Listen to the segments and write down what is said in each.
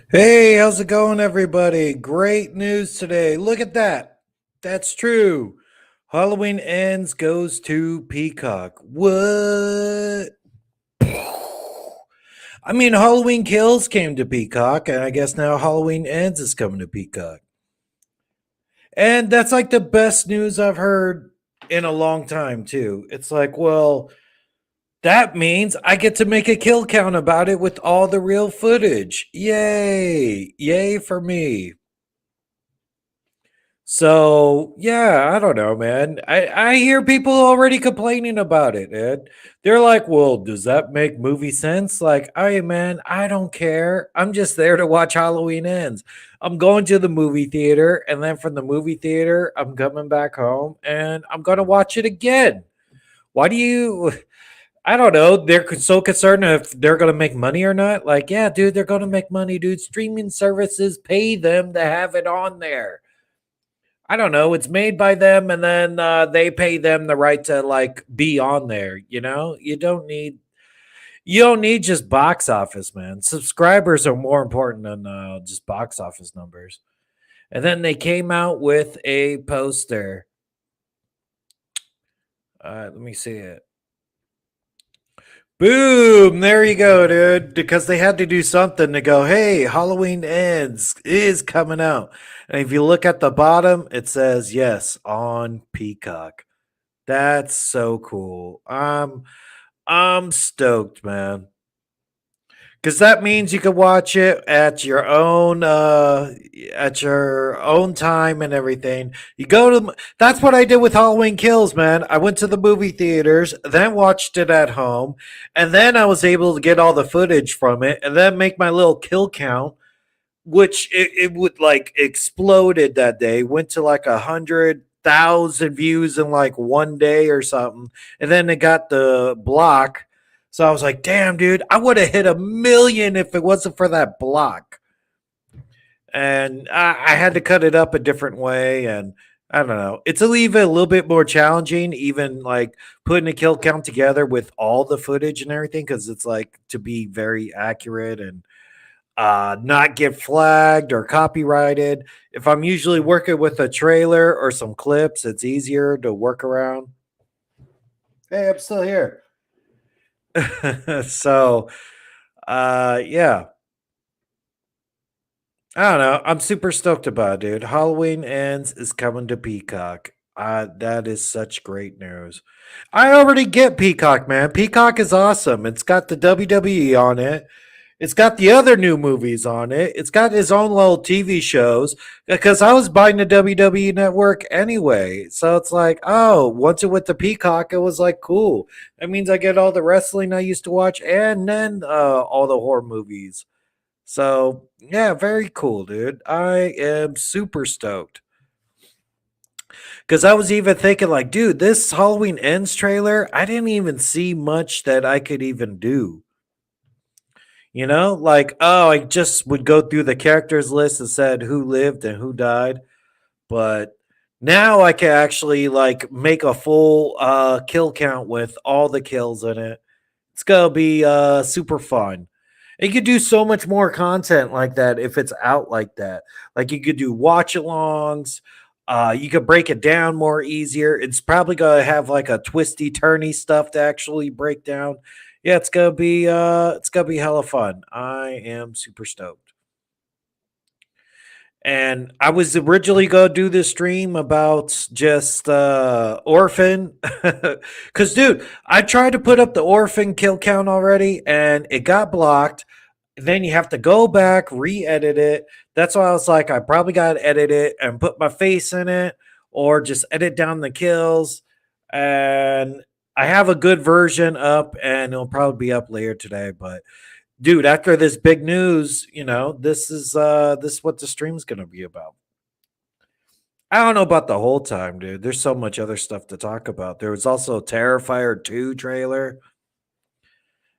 Hey, how's it going, everybody? Great news today. Look at that. That's true. Halloween Ends goes to Peacock. What? I mean, Halloween Kills came to Peacock, and I guess now Halloween Ends is coming to Peacock. And that's like the best news I've heard in a long time, too. It's like, well, that means I get to make a kill count about it with all the real footage. Yay! Yay for me. So yeah, I don't know, man. I hear people already complaining about it, Ed. They're like, "Well, does that make movie sense?" Like, "Hey, man, I don't care. I'm just there to watch Halloween Ends. I'm going to the movie theater, and then from the movie theater, I'm coming back home, and I'm gonna watch it again. Why do you?" I don't know. So concerned if they're gonna make money or not. Like, yeah, dude, they're gonna make money, dude. Streaming services pay them to have it on there. I don't know. It's made by them, and then they pay them the right to like be on there. You don't need just box office, man. Subscribers are more important than just box office numbers. And then they came out with a poster. Let me see it. Boom! There you go, dude. Because they had to do something to go, hey, Halloween Ends is coming out. And if you look at the bottom, it says yes on Peacock. That's so cool. I'm stoked, man. Cause that means you can watch it at your own time and everything. That's what I did with Halloween Kills, man. I went to the movie theaters, then watched it at home, and then I was able to get all the footage from it and then make my little kill count, which it would like exploded that day, went to like 100,000 views in like one day or something, and then it got the block. So I was like, damn, dude, I would have hit 1 million if it wasn't for that block. And I had to cut it up a different way, and I don't know. It's even a little bit more challenging, even like putting a kill count together with all the footage and everything, because it's like to be very accurate and not get flagged or copyrighted. If I'm usually working with a trailer or some clips, it's easier to work around. Hey, I'm still here. So, yeah, I don't know. I'm super stoked about it, dude. Halloween Ends is coming to Peacock. That is such great news. I already get Peacock, man. Peacock is awesome. It's got the WWE on it. It's got the other new movies on it. It's got his own little TV shows because I was buying the WWE network anyway. So it's like, oh, once it went to Peacock, it was like, cool. That means I get all the wrestling I used to watch and then all the horror movies. So, yeah, very cool, dude. I am super stoked. Because I was even thinking, like, dude, this Halloween Ends trailer, I didn't even see much that I could even do. Like, oh, I just would go through the characters list and said who lived and who died. But now I can actually like make a full kill count with all the kills in it. It's gonna be super fun. And you could do so much more content like that if it's out like that. Like you could do watch alongs. You could break it down more easier. It's probably gonna have like a twisty turny stuff to actually break down. Yeah, it's gonna be hella fun. I am super stoked. And I was originally gonna do this stream about just Orphan. Cause dude, I tried to put up the Orphan kill count already and it got blocked. Then you have to go back, re-edit it. That's why I was like, I probably gotta edit it and put my face in it, or just edit down the kills. And I have a good version up and it'll probably be up later today. But dude, after this big news, this is what the stream's gonna be about. I don't know about the whole time, dude. There's so much other stuff to talk about. There was also a Terrifier 2 trailer.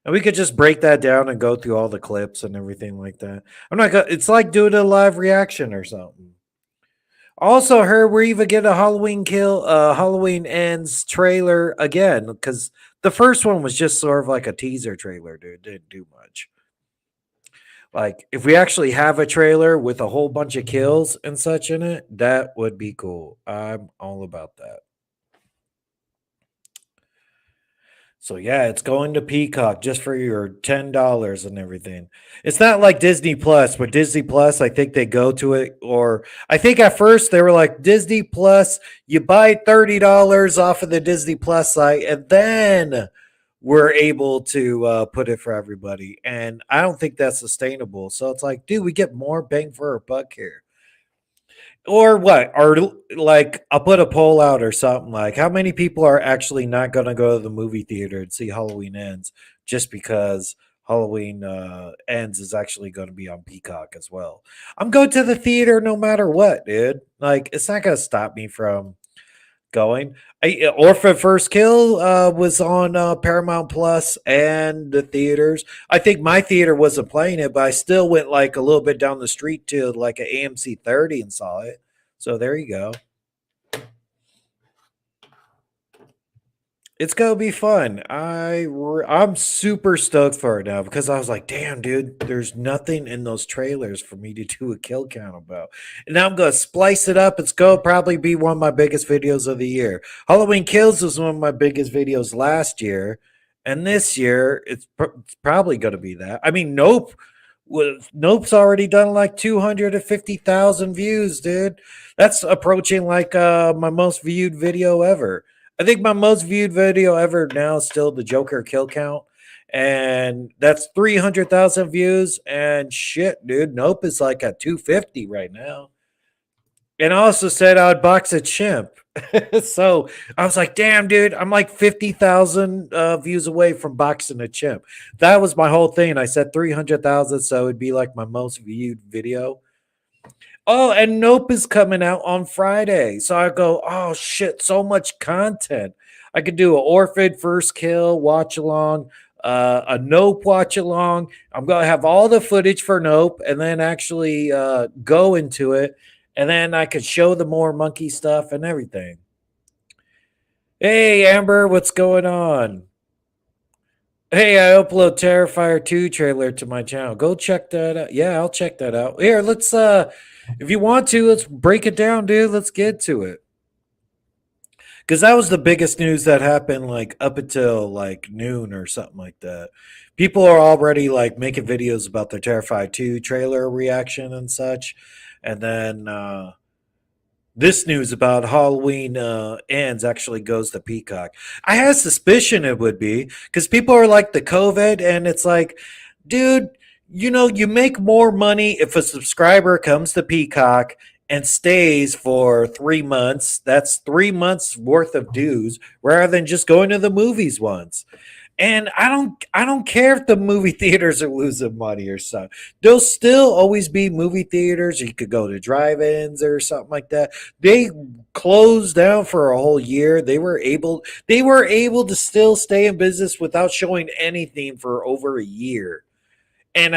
And we could just break that down and go through all the clips and everything like that. I'm not gonna it's like doing a live reaction or something. Also heard we're even get a Halloween Ends trailer again, because the first one was just sort of like a teaser trailer, dude. Didn't do much. Like, if we actually have a trailer with a whole bunch of kills and such in it, that would be cool. I'm all about that. So yeah, it's going to Peacock just for your $10 and everything. It's not like Disney Plus, but Disney Plus, I think they go to it, or I think at first they were like Disney Plus, you buy $30 off of the Disney Plus site, and then we're able to put it for everybody. And I don't think that's sustainable. So it's like, dude, we get more bang for our buck here. Or what? Or like, I'll put a poll out or something like, how many people are actually not going to go to the movie theater and see Halloween Ends just because Halloween Ends is actually going to be on Peacock as well? I'm going to the theater no matter what, dude. Like, it's not going to stop me from going. Orphan First Kill was on Paramount Plus and the theaters. I think my theater wasn't playing it, but I still went like a little bit down the street to like an AMC 30 and saw it. So there you go. It's gonna be fun. I'm super stoked for it now because I was like, damn, dude, there's nothing in those trailers for me to do a kill count about. And now I'm gonna splice it up. It's gonna probably be one of my biggest videos of the year. Halloween Kills was one of my biggest videos last year, and this year it's probably gonna be that. I mean, Nope's already done like 250,000 views, dude. That's approaching like my most viewed video ever. I think my most viewed video ever now is still the Joker kill count. And that's 300,000 views. And shit, dude, Nope is like at 250 right now. And I also said I would box a chimp. So I was like, damn, dude, I'm like 50,000 views away from boxing a chimp. That was my whole thing. I said 300,000. So it'd be like my most viewed video. Oh, and Nope is coming out on Friday. So I go, oh shit, so much content. I could do an Orphan First Kill watch along, a Nope watch along. I'm gonna have all the footage for Nope and then actually go into it. And then I could show the more monkey stuff and everything. Hey Amber, what's going on? Hey, I upload Terrifier 2 trailer to my channel. Go check that out. Yeah, I'll check that out. Here, let's if you want to, let's break it down, dude. Let's get to it. Cuz that was the biggest news that happened like up until like noon or something like that. People are already like making videos about their Terrifier 2 trailer reaction and such. And then this news about Halloween ends actually goes to Peacock. I had a suspicion it would be because people are like the COVID, and it's like, dude, you make more money if a subscriber comes to Peacock and stays for 3 months. That's 3 months worth of dues rather than just going to the movies once. And I don't care if the movie theaters are losing money or something. There'll still always be movie theaters. You could go to drive-ins or something like that. They closed down for a whole year. They were able to still stay in business without showing anything for over a year. And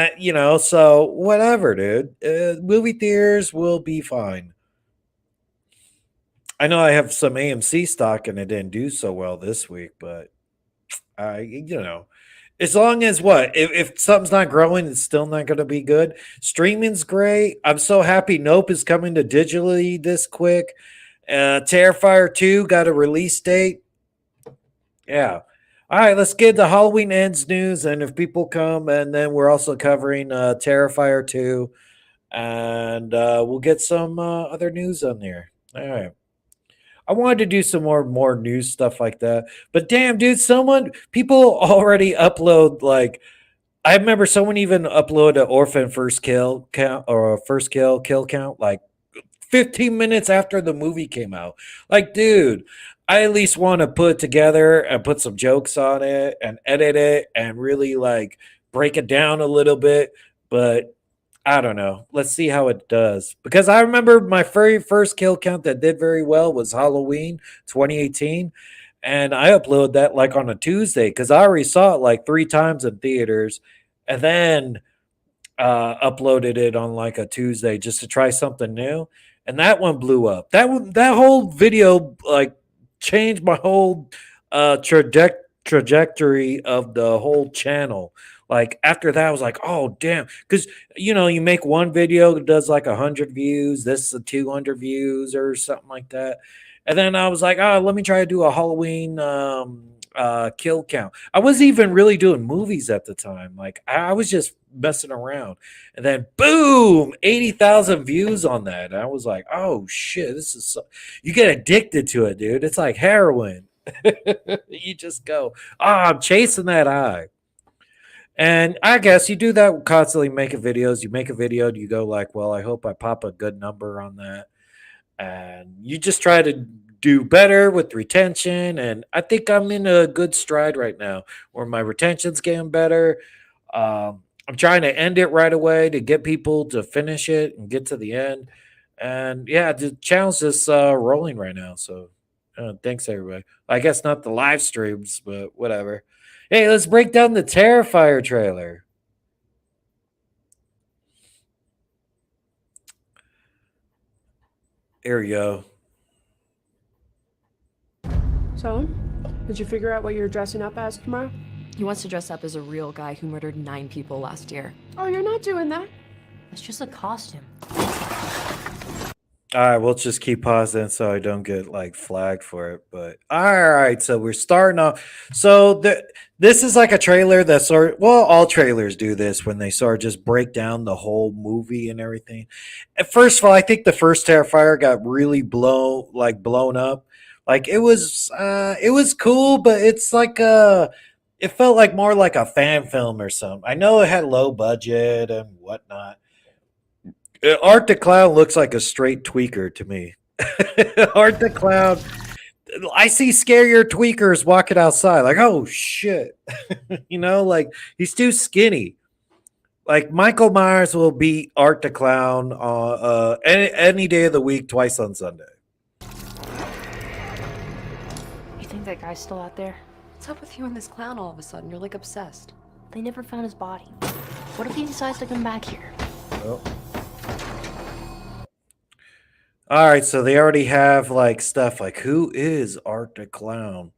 so whatever, dude. Movie theaters will be fine. I know I have some AMC stock and it didn't do so well this week, but as long as what if something's not growing, it's still not going to be good. Streaming's great. I'm so happy Nope is coming to digitally this quick. Terrifier 2 got a release date. Yeah. All right, let's get the Halloween Ends news, and if people come, and then we're also covering Terrifier 2, and we'll get some other news on there. All right. I wanted to do some more news stuff like that. But damn, dude, people already upload like I remember someone even uploaded an Orphan First Kill count or a First Kill count like 15 minutes after the movie came out. Like, dude, I at least want to put it together and put some jokes on it and edit it and really like break it down a little bit. But I don't know. Let's see how it does. Because I remember my very first kill count that did very well was Halloween 2018. And I uploaded that like on a Tuesday because I already saw it like 3 times in theaters. And then uploaded it on like a Tuesday just to try something new. And that one blew up. That whole video like changed my whole trajectory of the whole channel. Like after that, I was like, oh damn, because you make one video that does like 100 views, this is 200 views or something like that, and then I was like, oh, let me try to do a Halloween kill count. I wasn't even really doing movies at the time. Like I was just messing around, and then boom, 80,000 views on that. And I was like, oh shit, this is you get addicted to it, dude. It's like heroin. You just go, oh, I'm chasing that high. And I guess you do that constantly making videos. You make a video, you go like, well, I hope I pop a good number on that. And you just try to do better with retention. And I think I'm in a good stride right now where my retention's getting better. I'm trying to end it right away to get people to finish it and get to the end. And yeah, the challenge is rolling right now. So thanks, everybody. I guess not the live streams, but whatever. Hey, let's break down the Terrifier trailer. Here we go. So, did you figure out what you're dressing up as tomorrow? He wants to dress up as a real guy who murdered 9 people last year. Oh, you're not doing that. It's just a costume. All right, we'll just keep pausing so I don't get like flagged for it. But all right, so we're starting off. So this is like a trailer that all trailers do this when they sort of just break down the whole movie and everything. And first of all, I think the first Terrifier got really blown up. Like it was cool, but it's like it felt like more like a fan film or something. I know it had low budget and whatnot. Art the Clown looks like a straight tweaker to me. Art the Clown. I see scarier tweakers walking outside. Like, oh shit. Like he's too skinny. Like Michael Myers will beat Art the Clown any day of the week, twice on Sunday. You think that guy's still out there? What's up with you and this clown all of a sudden? You're like obsessed. They never found his body. What if he decides to come back here? Oh. All right, so they already have like stuff like who is Art the Clown?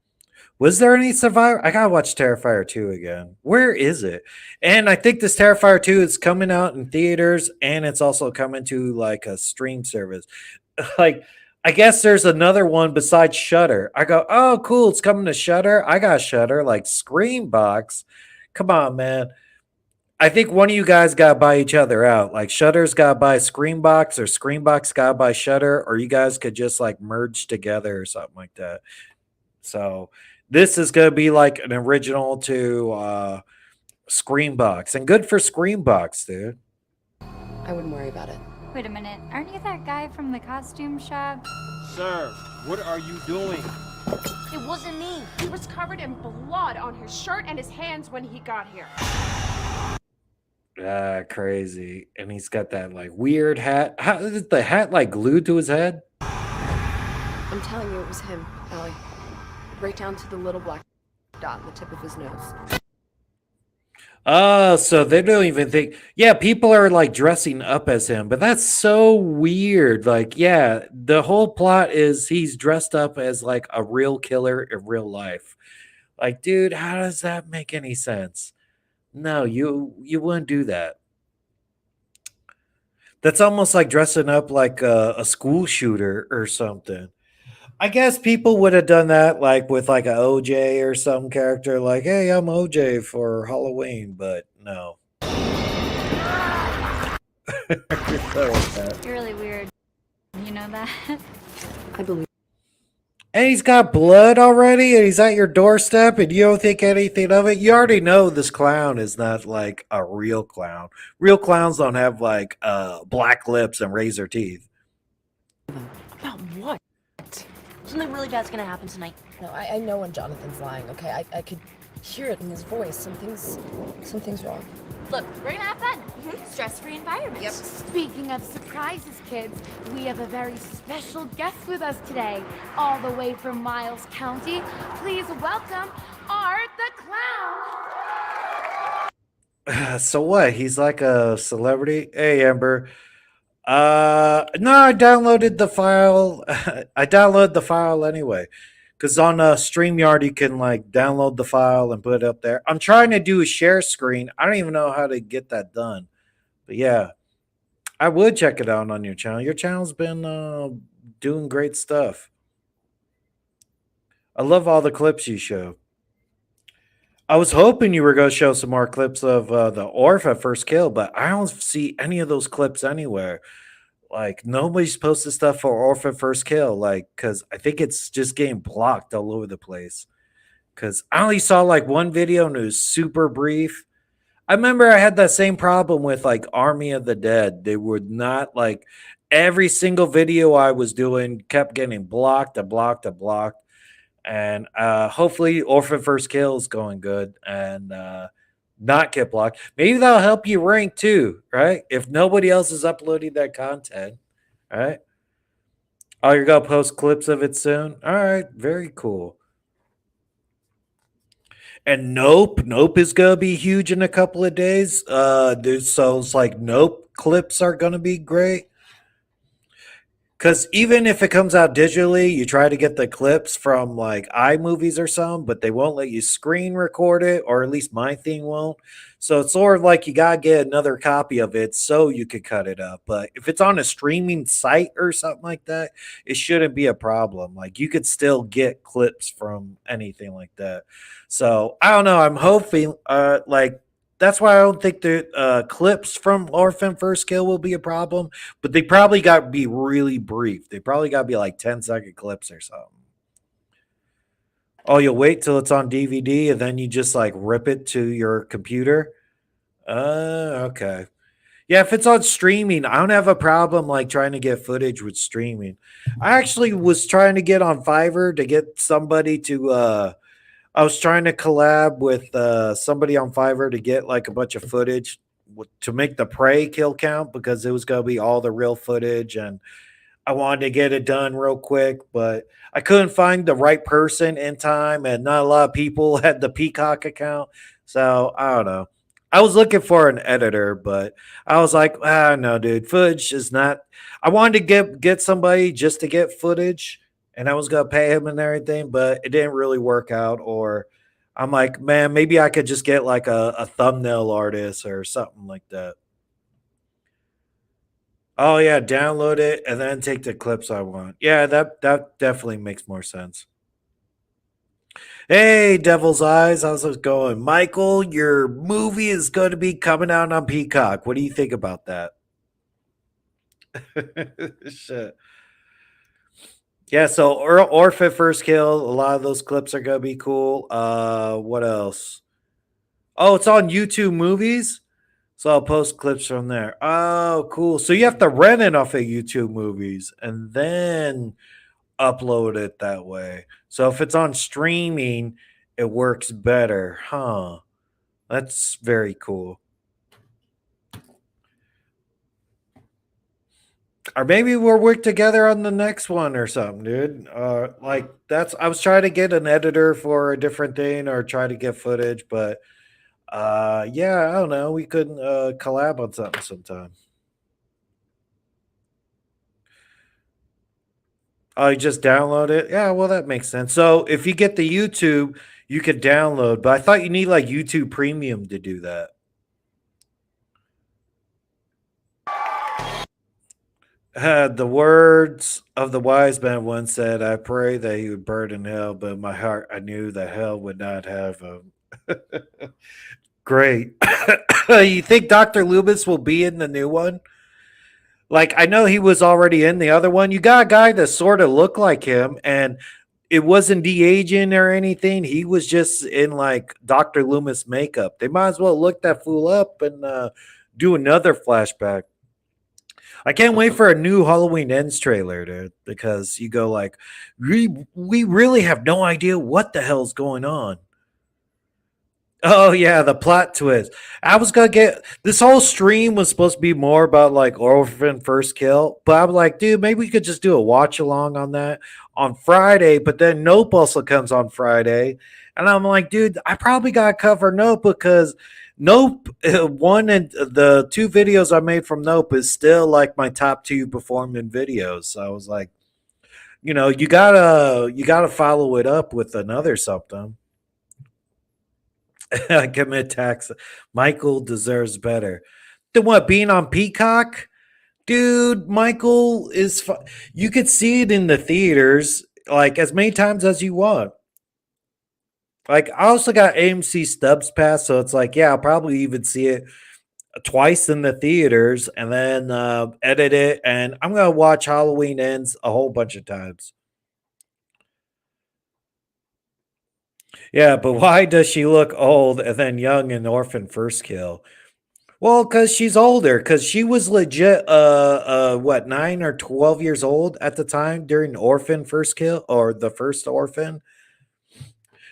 Was there any survivor? I gotta watch Terrifier 2 again. Where is it? And I think this Terrifier 2 is coming out in theaters and it's also coming to like a stream service. Like, I guess there's another one besides Shutter. I go, oh, cool, it's coming to Shutter. I got Shutter, like Screambox. Come on, man. I think one of you guys got to buy each other out. Like Shutter's got to buy Screambox or Screambox got to buy Shutter, or you guys could just like merge together or something like that. So this is going to be like an original to Screambox, and good for Screambox, dude. I wouldn't worry about it. Wait a minute, aren't you that guy from the costume shop? Sir, what are you doing? It wasn't me. He was covered in blood on his shirt and his hands when he got here. Crazy. And he's got that like weird hat. How is the hat like glued to his head? I'm telling you, it was him, Allie. Right down to the little black dot on the tip of his nose. Oh, so they don't even think. Yeah, people are like dressing up as him, but that's so weird. Like, yeah, the whole plot is he's dressed up as like a real killer in real life. Like, dude, how does that make any sense? No, you wouldn't do that. That's almost like dressing up like a school shooter or something. I guess people would have done that like with like a OJ or some character like, hey, I'm OJ for Halloween, but no. You're really weird. You know that? I believe. And he's got blood already and he's at your doorstep and you don't think anything of it. You already know this clown is not like a real clown. Real clowns don't have like black lips and razor teeth. About what? Something really bad's gonna happen tonight. No, I know when Jonathan's lying, okay? I could hear it in his voice. Something's wrong. Look, we're gonna have fun. Stress-free environment. Yep. Speaking of surprises, kids, we have a very special guest with us today, all the way from Miles County. Please welcome Art the Clown. So what? He's like a celebrity? Hey, Amber. No, I downloaded the file. I downloaded the file anyway. Because on StreamYard, you can like download the file and put it up there. I'm trying to do a share screen. I don't even know how to get that done. But yeah, I would check it out on your channel. Your channel's been doing great stuff. I love all the clips you show. I was hoping you were going to show some more clips of the Orphan first kill, but I don't see any of those clips anywhere. Like nobody's posted stuff for Orphan first kill, like because I think it's just getting blocked all over the place. Because I only saw like one video and it was super brief. I remember I had that same problem with like Army of the Dead. They would not like every single video I was doing kept getting blocked and blocked and blocked. And hopefully Orphan First Kill is going good and not get blocked. Maybe that'll help you rank too, right? If nobody else is uploading that content, right? Oh, you're gonna post clips of it soon? All right, very cool. And Nope is gonna be huge in a couple of days. So it's like Nope clips are gonna be great. Because even if it comes out digitally, you try to get the clips from like iMovies or something, but they won't let you screen record it, or at least my thing won't. So it's sort of like you gotta get another copy of it so you could cut it up. But if it's on a streaming site or something like that, it shouldn't be a problem. Like you could still get clips from anything like that. So I don't know. I'm hoping like that's why I don't think the clips from Orphan First Kill will be a problem, but they probably got to be really brief. They probably got to be like 10-second clips or something. Oh, you'll wait till it's on DVD and then you just like rip it to your computer? Okay. Yeah, if it's on streaming, I don't have a problem like trying to get footage with streaming. I actually was trying to get on Fiverr to get somebody to I was trying to collab with somebody on Fiverr to get like a bunch of footage to make the prey kill count because it was going to be all the real footage and I wanted to get it done real quick, but I couldn't find the right person in time and not a lot of people had the Peacock account. So I don't know. I was looking for an editor, but I was like, no, dude, footage is not. I wanted to get somebody just to get footage and I was gonna pay him and everything, but it didn't really work out. Or I'm like, man, maybe I could just get like a thumbnail artist or something like that. Oh yeah, download it and then take the clips I want. Yeah, that definitely makes more sense. Hey, Devil's Eyes, how's it going? Michael, your movie is going to be coming out on Peacock. What do you think about that? Shit. Yeah, so Orphan First Kill, a lot of those clips are gonna be cool. What else? Oh, it's on YouTube Movies, so I'll post clips from there. Oh, cool. So you have to rent it off of YouTube Movies and then upload it that way. So if it's on streaming, it works better, huh? That's very cool. Or maybe we'll work together on the next one or something, dude. Like that's I was trying to get an editor for a different thing or try to get footage, but yeah, I don't know. We could collab on something sometime. Oh, you just download it? Yeah, well that makes sense. So if you get the YouTube, you could download, but I thought you need like YouTube Premium to do that. The words of the wise man once said, I pray that he would burn in hell, but in my heart I knew that hell would not have him. Great. You think Dr. Loomis will be in the new one? Like, I know he was already in the other one. You got a guy that sort of looked like him, and it wasn't de-aging or anything. He was just in, like, Dr. Loomis makeup. They might as well look that fool up and do another flashback. I can't wait for a new Halloween Ends trailer, dude, because you go like, we really have no idea what the hell's going on. Oh yeah, the plot twist. I was gonna get this whole stream was supposed to be more about like Orphan First Kill, but I'm like, dude, maybe we could just do a watch along on that on Friday. But then Nope also comes on Friday, and I'm like, dude, I probably gotta cover Nope because Nope one and the two videos I made from Nope is still like my top two performing videos. So I was like, you gotta follow it up with another something. Commit tax. Michael deserves better than what being on Peacock. Dude, Michael is. You could see it in the theaters like as many times as you want. Like I also got AMC Stubs Pass, so it's like, yeah, I'll probably even see it twice in the theaters and then edit it. And I'm gonna watch Halloween Ends a whole bunch of times. Yeah, but why does she look old and then young in Orphan First Kill? Well, because she's older. Because she was legit, what, 9 or 12 years old at the time during Orphan First Kill or the first Orphan.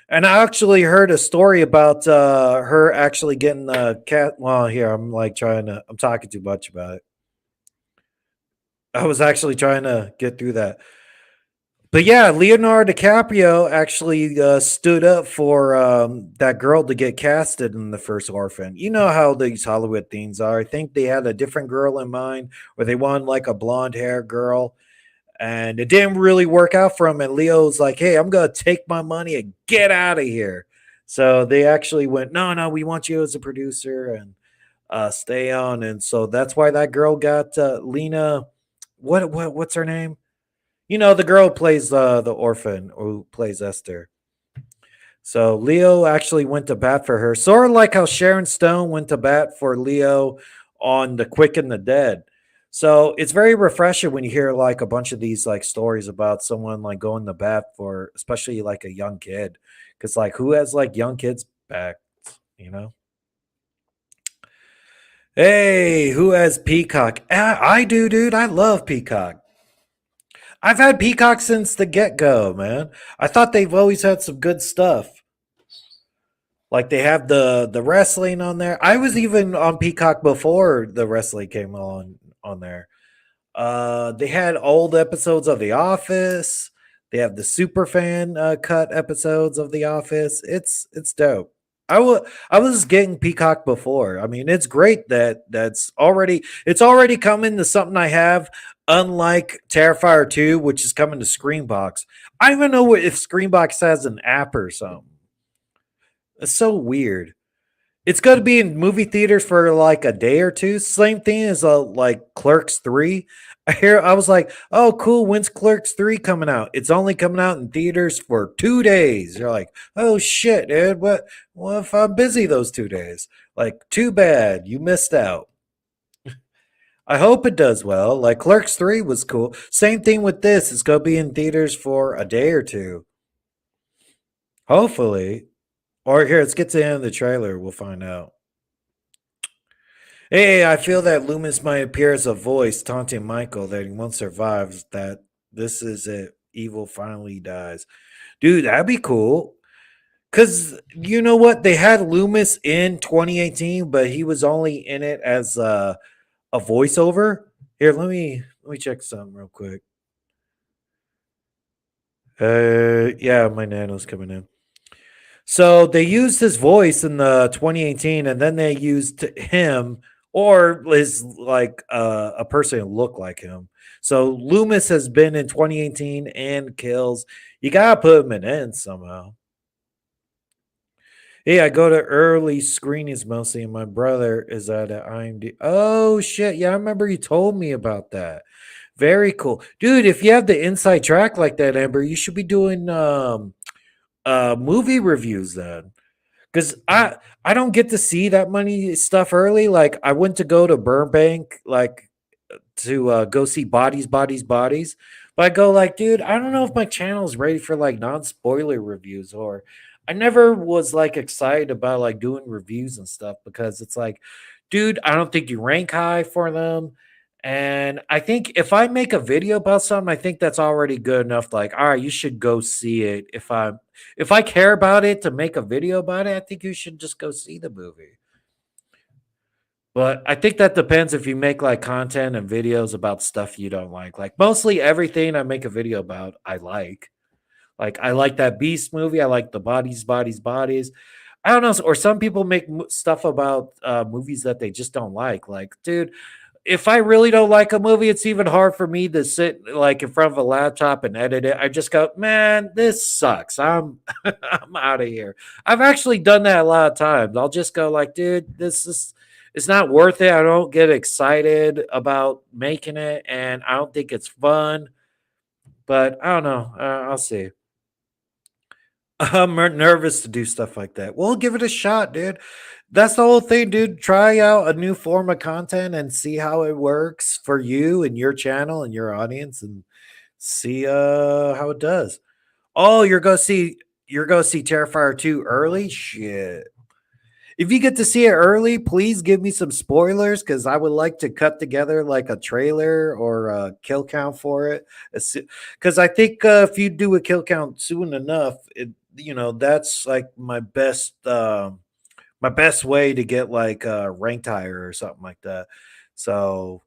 And I actually heard a story about her actually getting the cat. Well, here I'm talking too much about it. I was actually trying to get through that. But yeah, Leonardo DiCaprio actually stood up for that girl to get casted in the first Orphan. You know how these Hollywood things are. I think they had a different girl in mind, or they wanted like a blonde hair girl, and it didn't really work out for him. And Leo's like, "Hey, I'm gonna take my money and get out of here." So they actually went, "No, no, we want you as a producer and stay on." And so that's why that girl got Lena. What's her name? The girl who plays the orphan or who plays Esther. So Leo actually went to bat for her, sort of like how Sharon Stone went to bat for Leo on The Quick and the Dead. So it's very refreshing when you hear like a bunch of these like stories about someone like going to bat for, especially like a young kid, because like who has like young kids back, you know? Hey, who has Peacock? I do, dude. I love Peacock. I've had Peacock since the get go, man. I thought they've always had some good stuff. Like they have the wrestling on there. I was even on Peacock before the wrestling came on there. They had old episodes of The Office. They have the super fan cut episodes of The Office. It's dope. I was getting Peacock before. I mean, it's great that it's already coming to something I have. Unlike Terrifier 2, which is coming to Screenbox. I don't even know if Screenbox has an app or something. It's so weird. It's going to be in movie theaters for like a day or two. Same thing as like Clerks 3. I was like, oh, cool. When's Clerks 3 coming out? It's only coming out in theaters for 2 days. You're like, oh shit, dude. What if I'm busy those 2 days? Like, too bad. You missed out. I hope it does well. Like Clerks 3 was cool. Same thing with this. It's going to be in theaters for a day or two. Hopefully. Or here, let's get to the end of the trailer. We'll find out. Hey, I feel that Loomis might appear as a voice taunting Michael that he won't survive, that this is it. Evil finally dies. Dude, that'd be cool. Because you know what? They had Loomis in 2018, but he was only in it as a voiceover. Here, let me check something real quick. Yeah, my nano's coming in. So they used his voice in the 2018, and then they used him or is like a person who looked like him. So Loomis has been in 2018 and Kills. You gotta put him in End somehow. Yeah, I go to early screenings mostly, and my brother is at an IMDb. Oh shit! Yeah, I remember you told me about that. Very cool, dude. If you have the inside track like that, Amber, you should be doing movie reviews then, because I don't get to see that many stuff early. Like I went to go to Burbank, like to go see Bodies. But I go like, dude, I don't know if my channel is ready for like non-spoiler reviews, or I never was like excited about like doing reviews and stuff because it's like, dude, I don't think you rank high for them. And I think if I make a video about something, I think that's already good enough. Like, all right, you should go see it. If I care about it to make a video about it, I think you should just go see the movie. But I think that depends if you make like content and videos about stuff you don't like. Like mostly everything I make a video about, I like. Like I like that Beast movie. I like the Bodies. I don't know. Or some people make stuff about movies that they just don't like. Like, dude, if I really don't like a movie, it's even hard for me to sit like in front of a laptop and edit it. I just go, man, this sucks. I'm out of here. I've actually done that a lot of times. I'll just go like, dude, this is it's not worth it. I don't get excited about making it, and I don't think it's fun. But I don't know. I'll see. I'm nervous to do stuff like that. We'll give it a shot, dude. That's the whole thing, dude. Try out a new form of content and see how it works for you and your channel and your audience and see how it does. Oh, you're gonna see Terrifier 2 early? Shit. If you get to see it early, please give me some spoilers because I would like to cut together like a trailer or a kill count for it. Because I think if you do a kill count soon enough, that's like my best way to get like ranked higher or something like that. So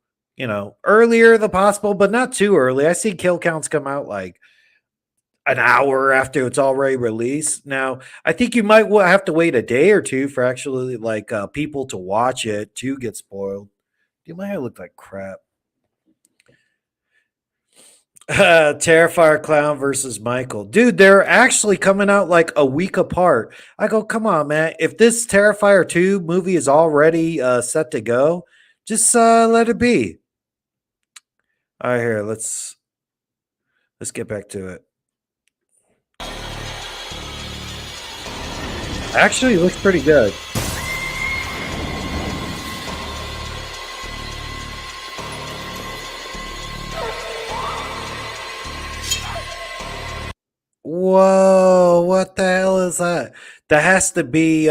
earlier the possible, but not too early. I see kill counts come out like an hour after it's already released. Now, I think you might have to wait a day or two for actually like people to watch it to get spoiled. Dude, my hair look like crap. Terrifier Clown versus Michael. Dude, they're actually coming out like a week apart. I go, come on, man. If this Terrifier 2 movie is already set to go, just let it be. All right, here, let's get back to it. Actually, it looks pretty good. Whoa, what the hell is that? That has to be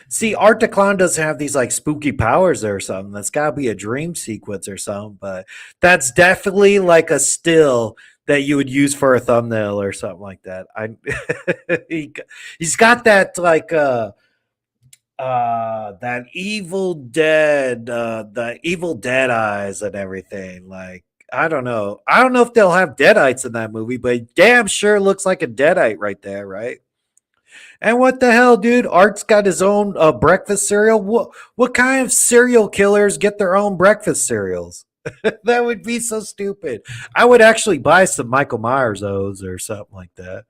see, Art the Clown doesn't have these like spooky powers or something. That's gotta be a dream sequence or something, but that's definitely like a still that you would use for a thumbnail or something like that. He's got that like that the Evil Dead eyes and everything. Like, I don't know. I don't know if they'll have deadites in that movie, but it damn sure looks like a deadite right there, right? And what the hell, dude? Art's got his own breakfast cereal. What kind of serial killers get their own breakfast cereals? That would be so stupid. I would actually buy some Michael Myers O's or something like that.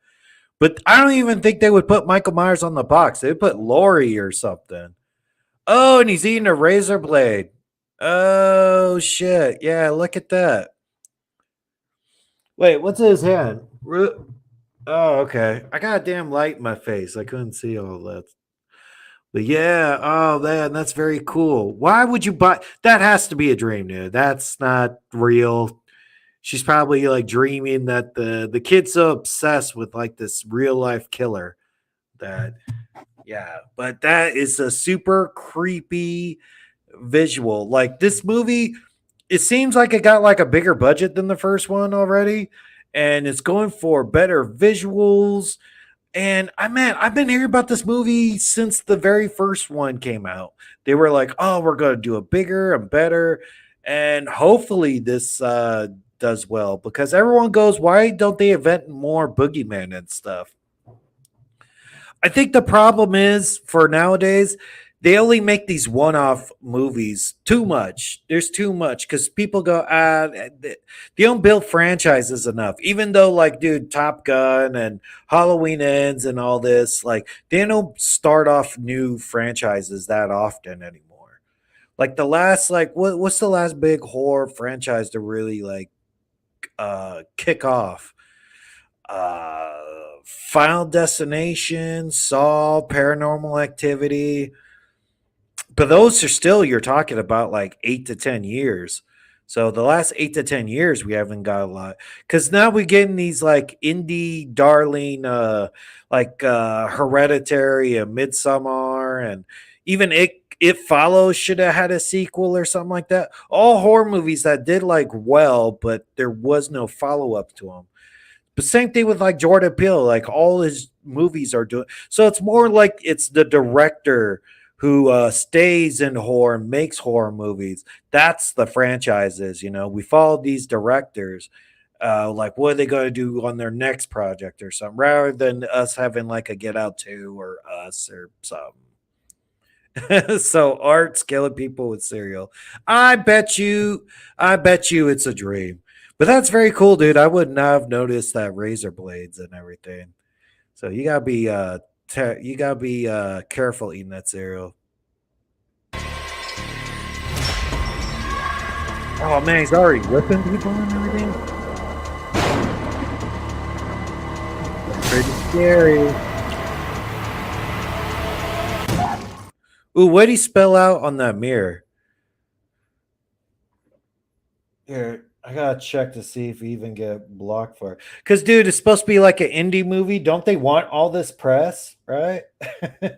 But I don't even think they would put Michael Myers on the box. They'd put Laurie or something. Oh, and he's eating a razor blade. Oh, shit. Yeah, look at that. Wait, what's in his hand? Oh, okay. I got a damn light in my face. I couldn't see all that. But yeah, oh man, that's very cool. Why would you buy that? Has to be a dream, dude. That's not real. She's probably like dreaming that the kid's so obsessed with like this real life killer that yeah, but that is a super creepy visual. Like this movie, it seems like it got like a bigger budget than the first one already, and it's going for better visuals. And I've been hearing about this movie since the very first one came out. They were like, "Oh, we're going to do it bigger and better," and hopefully this does well because everyone goes, "Why don't they invent more boogeyman and stuff?" I think the problem is for nowadays, they only make these one-off movies too much. There's too much because people go, they don't build franchises enough. Even though, like, dude, Top Gun and Halloween Ends and all this, like, they don't start off new franchises that often anymore. Like the last, like, what's the last big horror franchise to really like kick off? Uh, Final Destination, Saw, Paranormal Activity. But those are still, you're talking about like 8 to 10 years. So the last 8 to 10 years, we haven't got a lot because now we're getting these like indie darling, like Hereditary and Midsummer, and even it follows should have had a sequel or something like that. All horror movies that did like well, but there was no follow up to them. But same thing with like Jordan Peele, like all his movies are doing. So it's more like it's the director who stays in horror and makes horror movies. That's the franchises, We follow these directors. Like, what are they going to do on their next project or something, rather than us having like a Get Out 2 or Us or something. So Art's killing people with cereal. I bet you, I bet you it's a dream. But that's very cool, dude. I would not have noticed that razor blades and everything. So you gotta be careful eating that cereal. Oh man, he's already whipping people and everything. That's pretty scary. Ooh, what'd he spell out on that mirror? Here, I gotta check to see if we even get blocked for it. Cause dude, it's supposed to be like an indie movie. Don't they want all this press, right?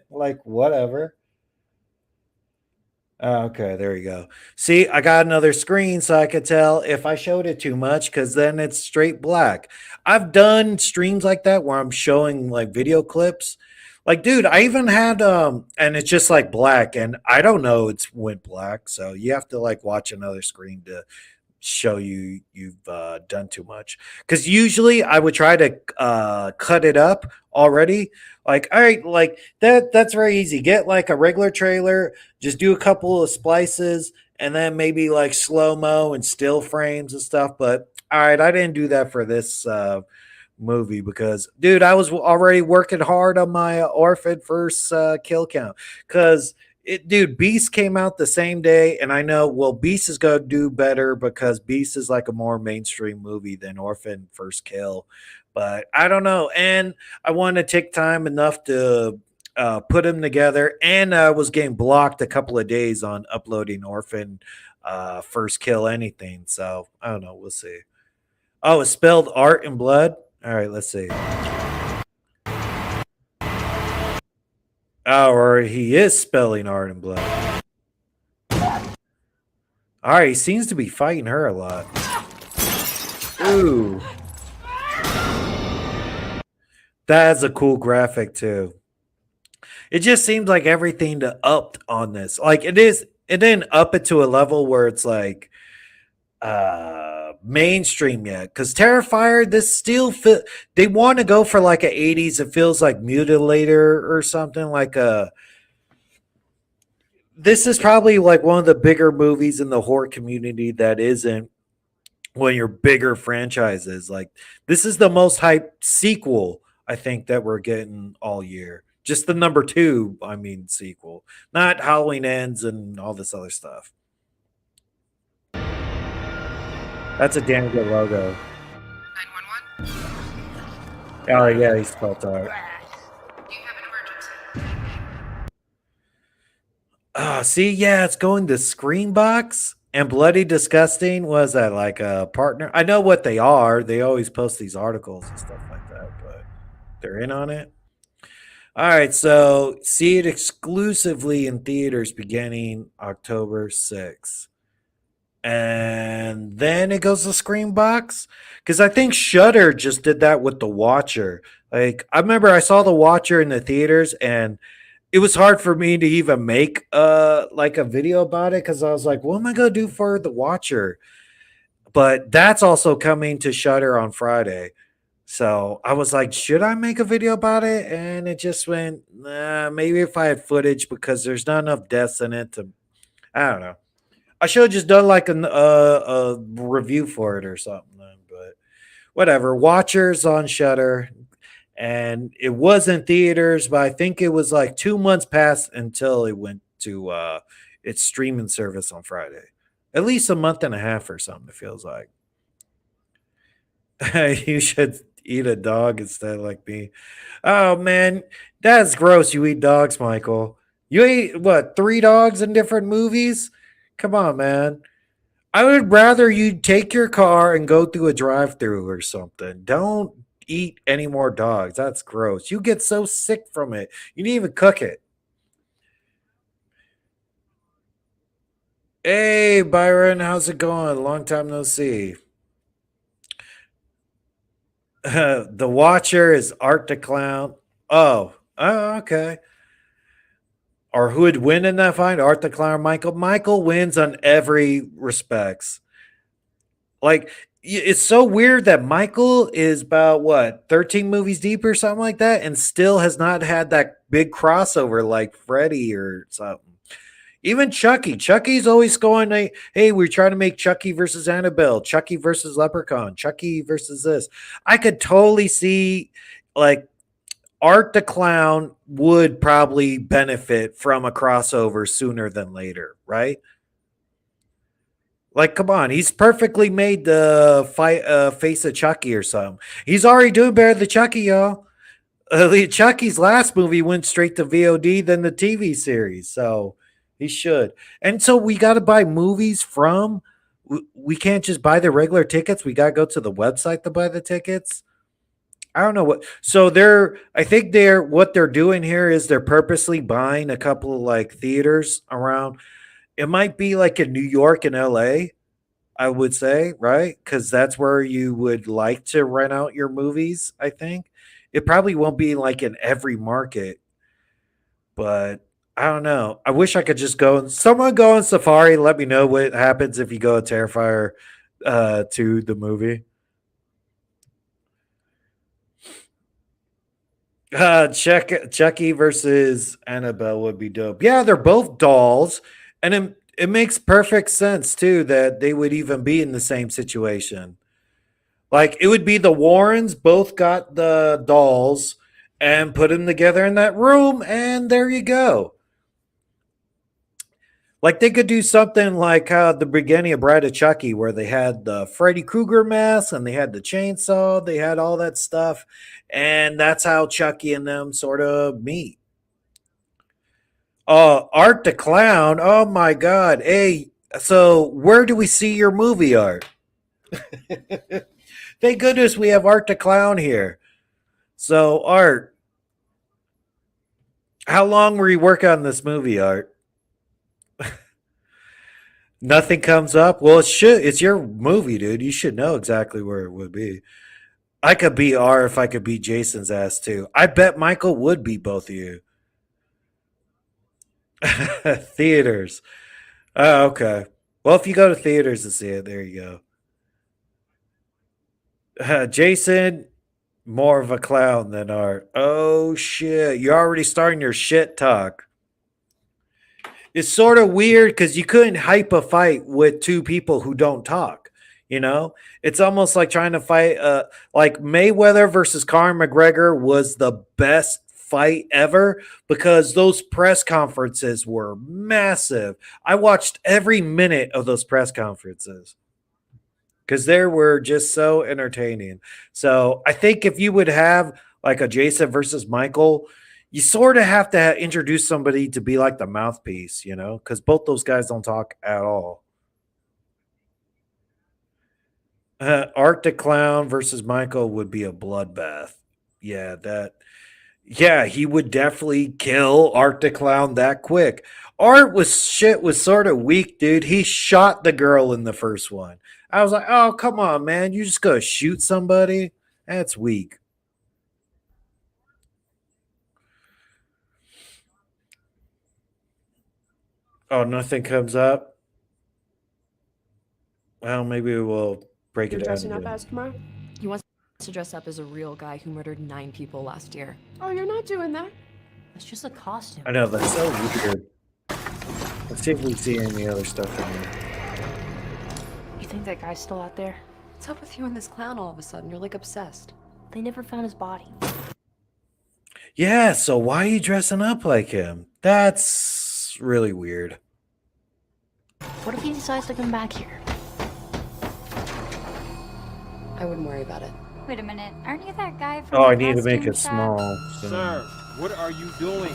Like whatever. Oh, okay, there you go. See, I got another screen so I could tell if I showed it too much because then it's straight black. I've done streams like that where I'm showing like video clips. Like, dude, I even had and it's just like black, and I don't know it's went black, so you have to like watch another screen to show you've done too much. Because usually I would try to cut it up already. Like, all right, like that's very easy. Get like a regular trailer, just do a couple of splices, and then maybe like slow mo and still frames and stuff. But all right, I didn't do that for this movie because, dude, I was already working hard on my Orphan first kill count because dude, Beast came out the same day, and I know, well, Beast is gonna do better because Beast is like a more mainstream movie than Orphan First Kill. But I don't know, and I want to take time enough to put them together, and I was getting blocked a couple of days on uploading Orphan First Kill anything. So I don't know, we'll see. Oh, it's spelled Art and Blood. All right, let's see. Oh, or he is spelling art and blood. All right, he seems to be fighting her a lot. Ooh. That's a cool graphic too. It just seems like everything to upped on this. Like it didn't up it to a level where it's like mainstream yet. Because Terrifier, this still they want to go for like a 80s, it feels like Mutilator or something like a this is probably like one of the bigger movies in the horror community that isn't one of your bigger franchises. Like this is the most hyped sequel I think that we're getting all year. Just the number two, I mean, sequel, not Halloween Ends and all this other stuff. That's a damn good logo. 911? Oh yeah, he's spelled art. Do you have an emergency? See, yeah, it's going to Screenbox and Bloody Disgusting. Was that like a partner? I know what they are. They always post these articles and stuff like that, but they're in on it. All right, so see it exclusively in theaters beginning October 6th. And then it goes to Screenbox because I think Shudder just did that with The Watcher. Like I remember I saw The Watcher in the theaters, and it was hard for me to even make like a video about it because I was like, what am I gonna do for The Watcher? But that's also coming to Shudder on Friday. So I was like, should I make a video about it? And it just went, nah, maybe if I had footage because there's not enough deaths in it to, I don't know. I should have just done like a review for it or something, but whatever. Watchers on Shutter, and it was in theaters, but I think it was like 2 months past until it went to its streaming service on Friday. At least a month and a half or something. It feels like you should eat a dog instead of like me. Oh man, that's gross. You eat dogs, Michael. You ate what, 3 dogs in different movies? Come on, man. I would rather you take your car and go through a drive-through or something. Don't eat any more dogs. That's gross. You get so sick from it. You didn't even cook it. Hey, Byron, how's it going? Long time no see. The Watcher is Art the Clown. Oh, okay. Or who would win in that fight? Art the Clown or Michael? Michael wins on every respects. Like it's so weird that Michael is about what 13 movies deep or something like that, and still has not had that big crossover like Freddy or something. Even Chucky. Chucky's always going, hey, we're trying to make Chucky versus Annabelle, Chucky versus Leprechaun, Chucky versus this. I could totally see like Art the Clown would probably benefit from a crossover sooner than later, right? Like, come on, he's perfectly made the fight face of Chucky or something. He's already doing better than Chucky, y'all. Chucky's last movie went straight to VOD than the TV series, so he should. And so we got to buy movies from. We can't just buy the regular tickets. We got to go to the website to buy the tickets. I don't know what. So they're. I think they're what they're doing here is they're purposely buying a couple of like theaters around. It might be like in New York and LA. I would say, right? Because that's where you would like to rent out your movies. I think it probably won't be like in every market, but I don't know. I wish I could just go and someone go on Safari. Let me know what happens if you go to Terrifier to the movie. Chucky versus Annabelle would be dope. Yeah, they're both dolls, and it makes perfect sense too that they would even be in the same situation. Like it would be the Warrens both got the dolls and put them together in that room, and there you go. Like they could do something like the beginning of Bride of Chucky, where they had the Freddy Krueger mask and they had the chainsaw, they had all that stuff, and that's how Chucky and them sort of meet. Art the Clown. Oh my God! Hey, so where do we see your movie, Art? Thank goodness we have Art the Clown here. So, Art, how long were you working on this movie, Art? Nothing comes up. Well, it should. It's your movie, dude. You should know exactly where it would be. I could be R if I could beat Jason's ass too. I bet Michael would beat both of you. Theaters. Oh, okay. Well, if you go to theaters to see it, there you go. Jason, more of a clown than Art. Oh shit! You're already starting your shit talk. It's sort of weird because you couldn't hype a fight with two people who don't talk. You know, it's almost like trying to fight. Like Mayweather versus Conor McGregor was the best fight ever because those press conferences were massive. I watched every minute of those press conferences because they were just so entertaining. So I think if you would have like a Jason versus Michael, you sort of have to introduce somebody to be like the mouthpiece, you know, because both those guys don't talk at all. Art the Clown versus Michael would be a bloodbath. Yeah, that. Yeah, he would definitely kill Art the Clown that quick. Art was sort of weak, dude. He shot the girl in the first one. I was like, oh, come on, man. You just gonna shoot somebody? That's weak. Oh, nothing comes up. Well, maybe we'll break You're it down dressing up again. as tomorrow? He wants to dress up as a real guy who murdered 9 people last year. Oh, you're not doing that. It's just a costume. I know that's so weird. Let's see if we see any other stuff in here. You think that guy's still out there? What's up with you and this clown all of a sudden? You're like obsessed. They never found his body. Yeah, so why are you dressing up like him? That's really weird. What if he decides to come back here? I wouldn't worry about it. Wait a minute, aren't you that guy from Oh, the I need to make costume it shop? small. Sir, what are you doing?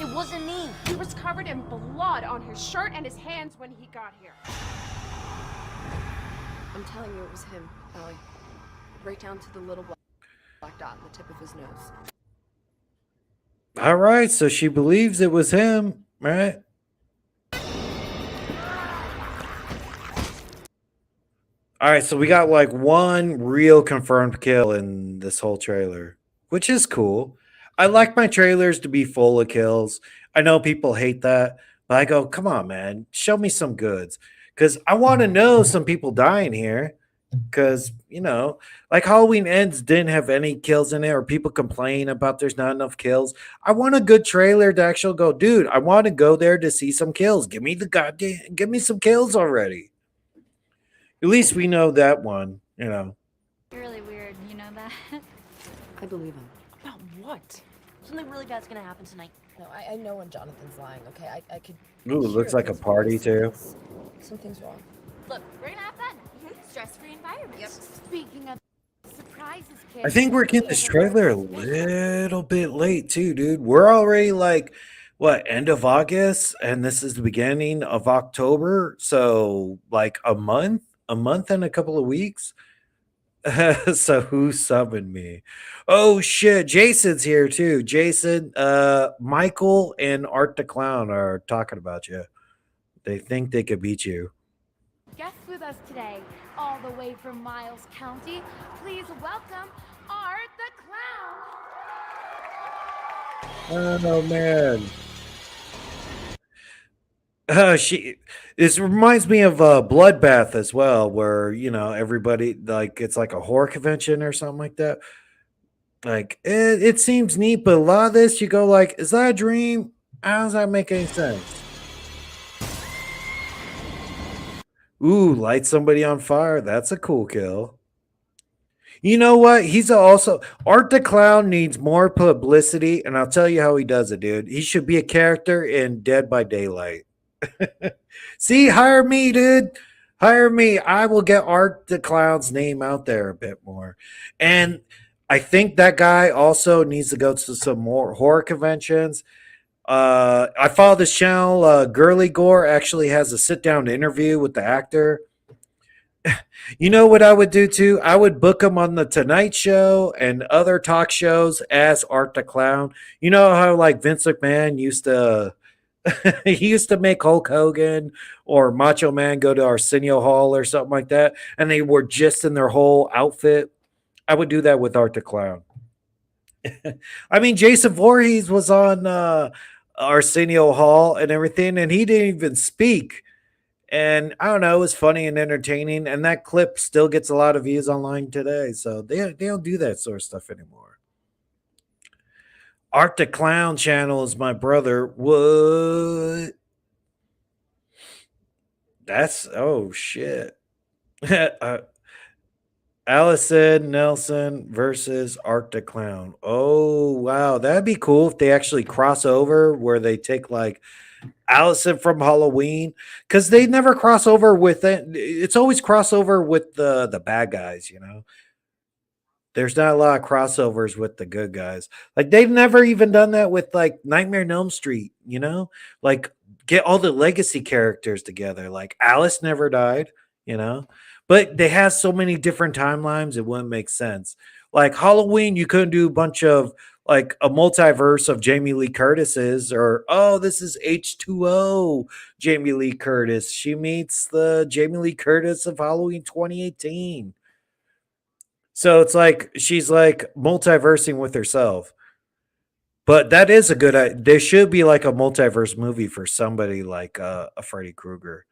It wasn't me. He was covered in blood on his shirt and his hands when he got here. I'm telling you, it was him, Allie. Right down to the little black dot on the tip of his nose. All right, so she believes it was him, right? All right, so we got like one real confirmed kill in this whole trailer, which is cool. I like my trailers to be full of kills. I know people hate that, but I go, come on, man, show me some goods. Because I want to know some people dying here. Because, like Halloween Ends didn't have any kills in it, or people complain about there's not enough kills. I want a good trailer to actually go, dude, I want to go there to see some kills. Give me the goddamn, give me some kills already. At least we know that one. You're really weird, you know that? I believe him. About what? Something really bad's gonna happen tonight. No, I know when Jonathan's lying, okay? I could Ooh, it hear looks it like in a his party voice. too. Something's wrong. Look, we're gonna have fun. Stress-free environment. Yep. Speaking of surprises, kids. I think we're getting we this have a very trailer a special- little bit late too, dude. We're already like what, end of August, and this is the beginning of October. So like a month and a couple of weeks. So who summoned me? Oh shit, Jason's here too. Jason, Michael and Art the Clown are talking about you. They think they could beat you. Guests with us today, all the way from Miles County. Please welcome Art the Clown. Oh man. She This reminds me of Bloodbath as well, where everybody, like, it's like a horror convention or something like that. Like it seems neat, but a lot of this you go like, is that a dream? How does that make any sense? Ooh, light somebody on fire. That's a cool kill. You know what? He's also Art the Clown needs more publicity, and I'll tell you how he does it, dude. He should be a character in Dead by Daylight. See, hire me, dude. Hire me. I will get Art the Clown's name out there a bit more. And I think that guy also needs to go to some more horror conventions. I follow this channel. Girly Gore actually has a sit down interview with the actor. You know what I would do too? I would book him on the Tonight Show and other talk shows as Art the Clown. You know how like Vince McMahon used to he used to make Hulk Hogan or Macho Man go to Arsenio Hall or something like that, and they were just in their whole outfit. I would do that with Art the Clown. I mean, Jason Voorhees was on Arsenio Hall and everything, and he didn't even speak. And I don't know, it was funny and entertaining, and that clip still gets a lot of views online today. So they don't do that sort of stuff anymore. Art the Clown channel is my brother. What? That's oh shit. Allison Nelson versus Art the Clown. Oh wow, that'd be cool if they actually cross over where they take like Allison from Halloween, because they never cross over with it. It's always crossover with the bad guys. There's not a lot of crossovers with the good guys. Like they've never even done that with like Nightmare on Elm Street. Like get all the legacy characters together. Like Alice never died. But they have so many different timelines, it wouldn't make sense. Like Halloween, you couldn't do a bunch of like a multiverse of Jamie Lee Curtis's, or oh, this is H2O Jamie Lee Curtis. She meets the Jamie Lee Curtis of Halloween 2018. So it's like she's like multiversing with herself. But that is a good idea. There should be like a multiverse movie for somebody like a Freddy Krueger.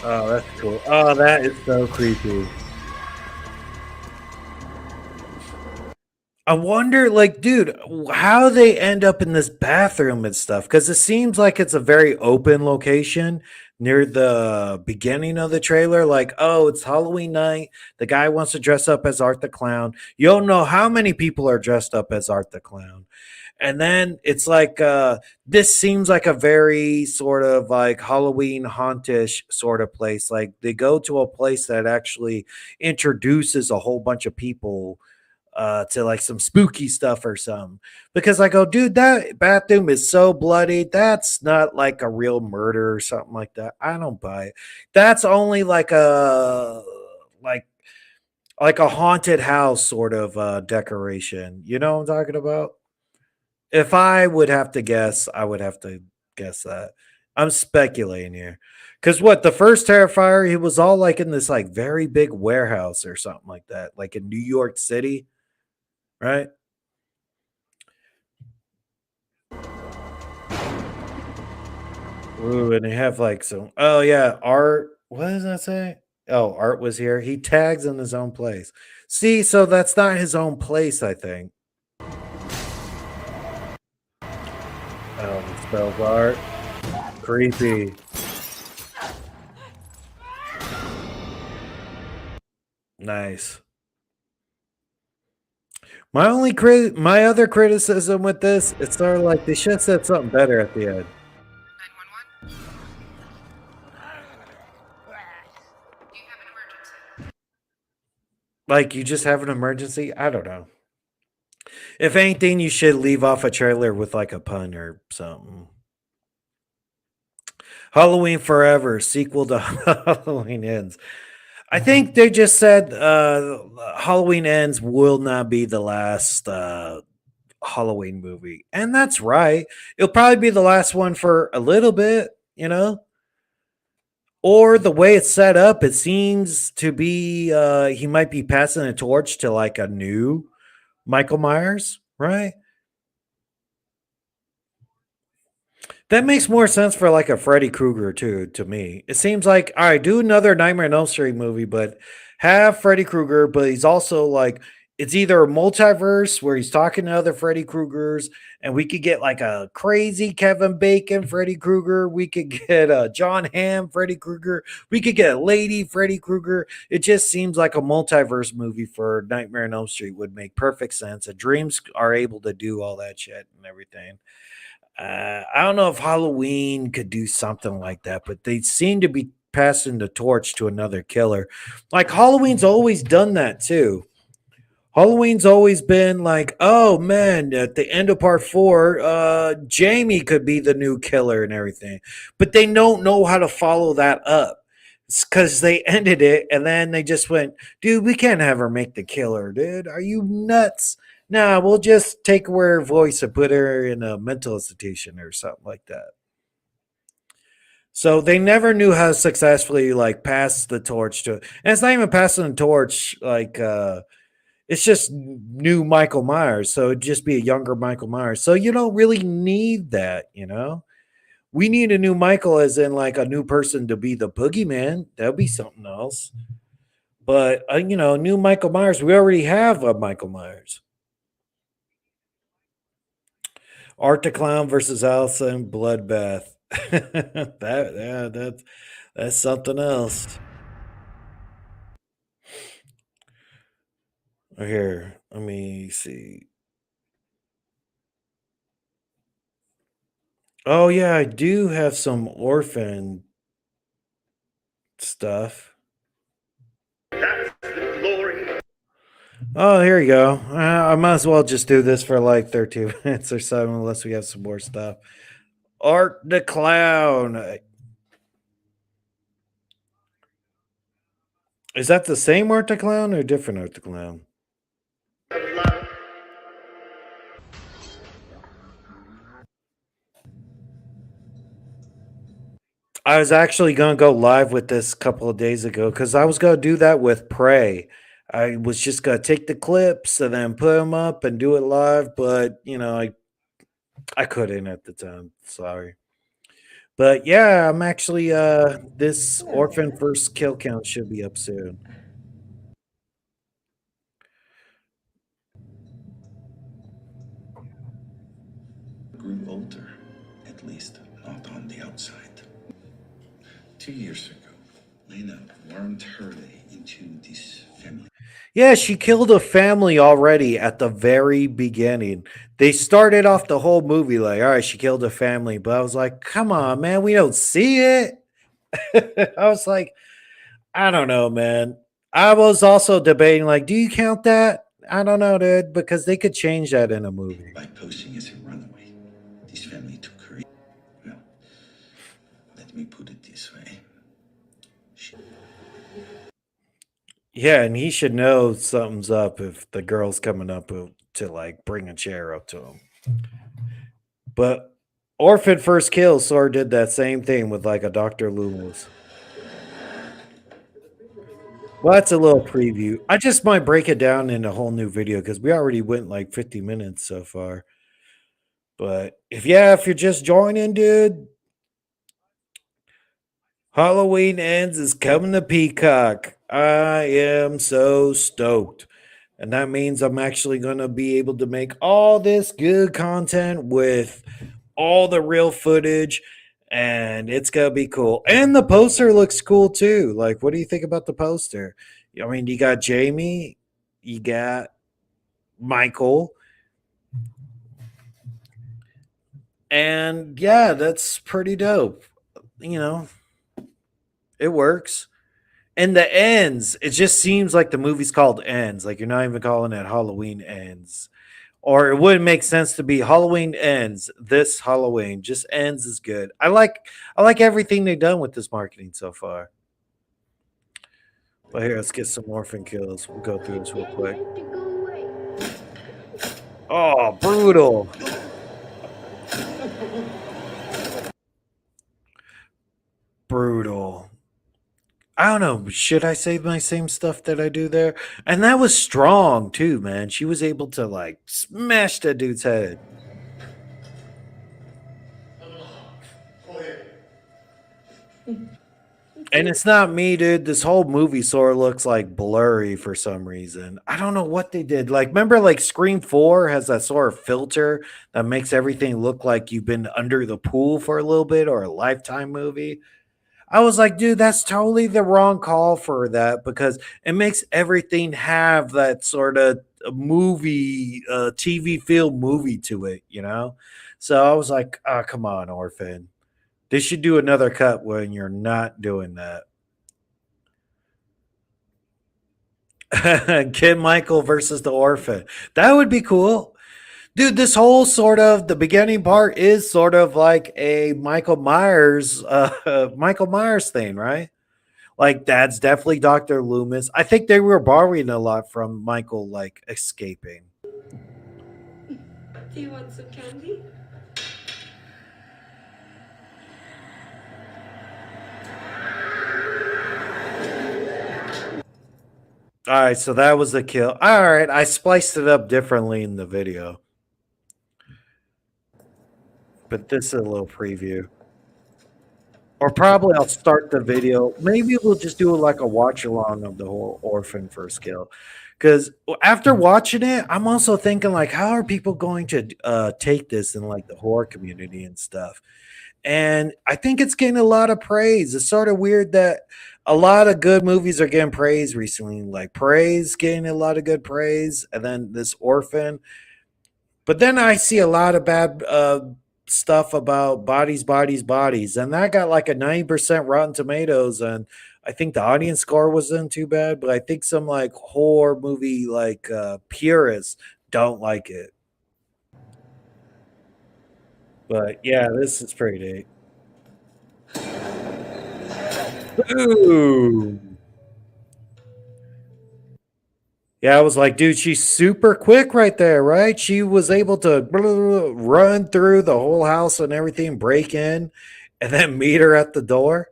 Oh, that's cool. Oh, that is so creepy. I wonder, like, dude, how they end up in this bathroom and stuff. Because it seems like it's a very open location near the beginning of the trailer. Like, oh, it's Halloween night. The guy wants to dress up as Art the Clown. You don't know how many people are dressed up as Art the Clown. And then it's like this seems like a very sort of like Halloween hauntish sort of place. Like they go to a place that actually introduces a whole bunch of people to like some spooky stuff or something. Because I go, dude, that bathroom is so bloody. That's not like a real murder or something like that. I don't buy it. That's only like a haunted house sort of decoration. You know what I'm talking about? If I would have to guess, I would have to guess that. I'm speculating here. Cause what the first Terrifier, he was all like in this like very big warehouse or something like that, like in New York City, right? Ooh, and they have like some. Oh yeah, Art. What does that say? Oh, Art was here. He tags in his own place. See, so that's not his own place. I think. Oh, it spells Art. Creepy. Nice. My other criticism with this, it's sort of like they should have said something better at the end. Like you just have an emergency. I don't know. If anything, you should leave off a trailer with like a pun or something. Halloween Forever sequel to Halloween Ends. I think they just said Halloween Ends will not be the last Halloween movie. And that's right. It'll probably be the last one for a little bit, you know? Or the way it's set up, it seems to be he might be passing a torch to like a new Michael Myers, right? That makes more sense for like a Freddy Krueger too, to me. It seems like all right, do another Nightmare on Elm Street movie, but have Freddy Krueger, but he's also like it's either a multiverse where he's talking to other Freddy Kruegers, and we could get like a crazy Kevin Bacon Freddy Krueger. We could get a John Hamm Freddy Krueger. We could get a lady Freddy Krueger. It just seems like a multiverse movie for Nightmare on Elm Street would make perfect sense. And Dreams are able to do all that shit and everything. I don't know if Halloween could do something like that, but they seem to be passing the torch to another killer. Like Halloween's always done that too. Halloween's always been like, oh man, at the end of part four, Jamie could be the new killer and everything. But they don't know how to follow that up. Because they ended it and then they just went, dude, we can't have her make the killer, dude. Are you nuts? Nah, we'll just take away her voice and put her in a mental institution or something like that. So they never knew how to successfully like pass the torch to, and it's not even passing the torch like it's just new Michael Myers. So it'd just be a younger Michael Myers. So you don't really need that, you know? We need a new Michael, as in like a new person to be the boogeyman. That'd be something else. But, new Michael Myers, we already have a Michael Myers. Art the Clown versus Allison Bloodbath. That's something else. Here, let me see. Oh yeah, I do have some Orphan stuff. Oh, here you go. I might as well just do this for like 13 minutes or so, unless we have some more stuff. Art the Clown. Is that the same Art the Clown or different Art the Clown? I was actually going to go live with this a couple of days ago because I was going to do that with Prey. I was just going to take the clips and then put them up and do it live, but I couldn't at the time. Sorry. But yeah, I'm actually this Orphan first kill count should be up soon. Grew older, at least not on the outside. 2 years ago, Lena wormed her way into this family. Yeah, she killed a family already at the very beginning. They started off the whole movie like, all right, she killed a family, but I was like, come on, man, we don't see it. I was like, I don't know, man. I was also debating, like, do you count that? I don't know, dude, because they could change that in a movie. By posing as a runaway, this family took her in. Well, let me put it this way. Yeah, and he should know something's up if the girl's coming up to like bring a chair up to him. But Orphan First Kill sort of did that same thing with like a Dr. Loomis. Well, that's a little preview. I just might break it down in a whole new video because we already went like 50 minutes so far. But if you're just joining, dude, Halloween Ends is coming to Peacock. I am so stoked. And that means I'm actually going to be able to make all this good content with all the real footage. And it's going to be cool. And the poster looks cool too. Like, what do you think about the poster? I mean, you got Jamie, you got Michael. And yeah, that's pretty dope. You know, it works. And the ends, it just seems like the movie's called Ends. Like you're not even calling it Halloween Ends. Or it wouldn't make sense to be Halloween Ends this Halloween. Just Ends is good. I like everything they've done with this marketing so far. But here, let's get some orphan kills. We'll go through this real quick. Oh, brutal. Brutal. I don't know. Should I say my same stuff that I do there? And that was strong too, man. She was able to like smash that dude's head. And it's not me, dude. This whole movie sort of looks like blurry for some reason. I don't know what they did. Like, remember, like Scream 4 has that sort of filter that makes everything look like you've been under the pool for a little bit or a Lifetime movie. I was like, dude, that's totally the wrong call for that because it makes everything have that sort of movie, TV feel movie to it, you know? So I was like, oh, come on, Orphan. They should do another cut when you're not doing that. Kim Michael versus the Orphan. That would be cool. Dude, this whole sort of the beginning part is sort of like a Michael Myers Michael Myers thing, right? Like that's definitely Dr. Loomis. I think they were borrowing a lot from Michael like escaping. Do you want some candy? All right, so that was the kill. All right, I spliced it up differently in the video. But this is a little preview. Or probably I'll start the video. Maybe we'll just do like a watch along of the whole Orphan first kill. Because after watching it, I'm also thinking like, how are people going to take this in like the horror community and stuff? And I think it's getting a lot of praise. It's sort of weird that a lot of good movies are getting praise recently. Like Praise getting a lot of good praise, and then this Orphan. But then I see a lot of bad stuff about Bodies, Bodies, Bodies, and that got like a 90% Rotten Tomatoes, and I think the audience score wasn't too bad, but I think some like horror movie like purists don't like it. But yeah, this is pretty neat. Ooh. Yeah, I was like, dude, she's super quick right there, right? She was able to run through the whole house and everything, break in, and then meet her at the door.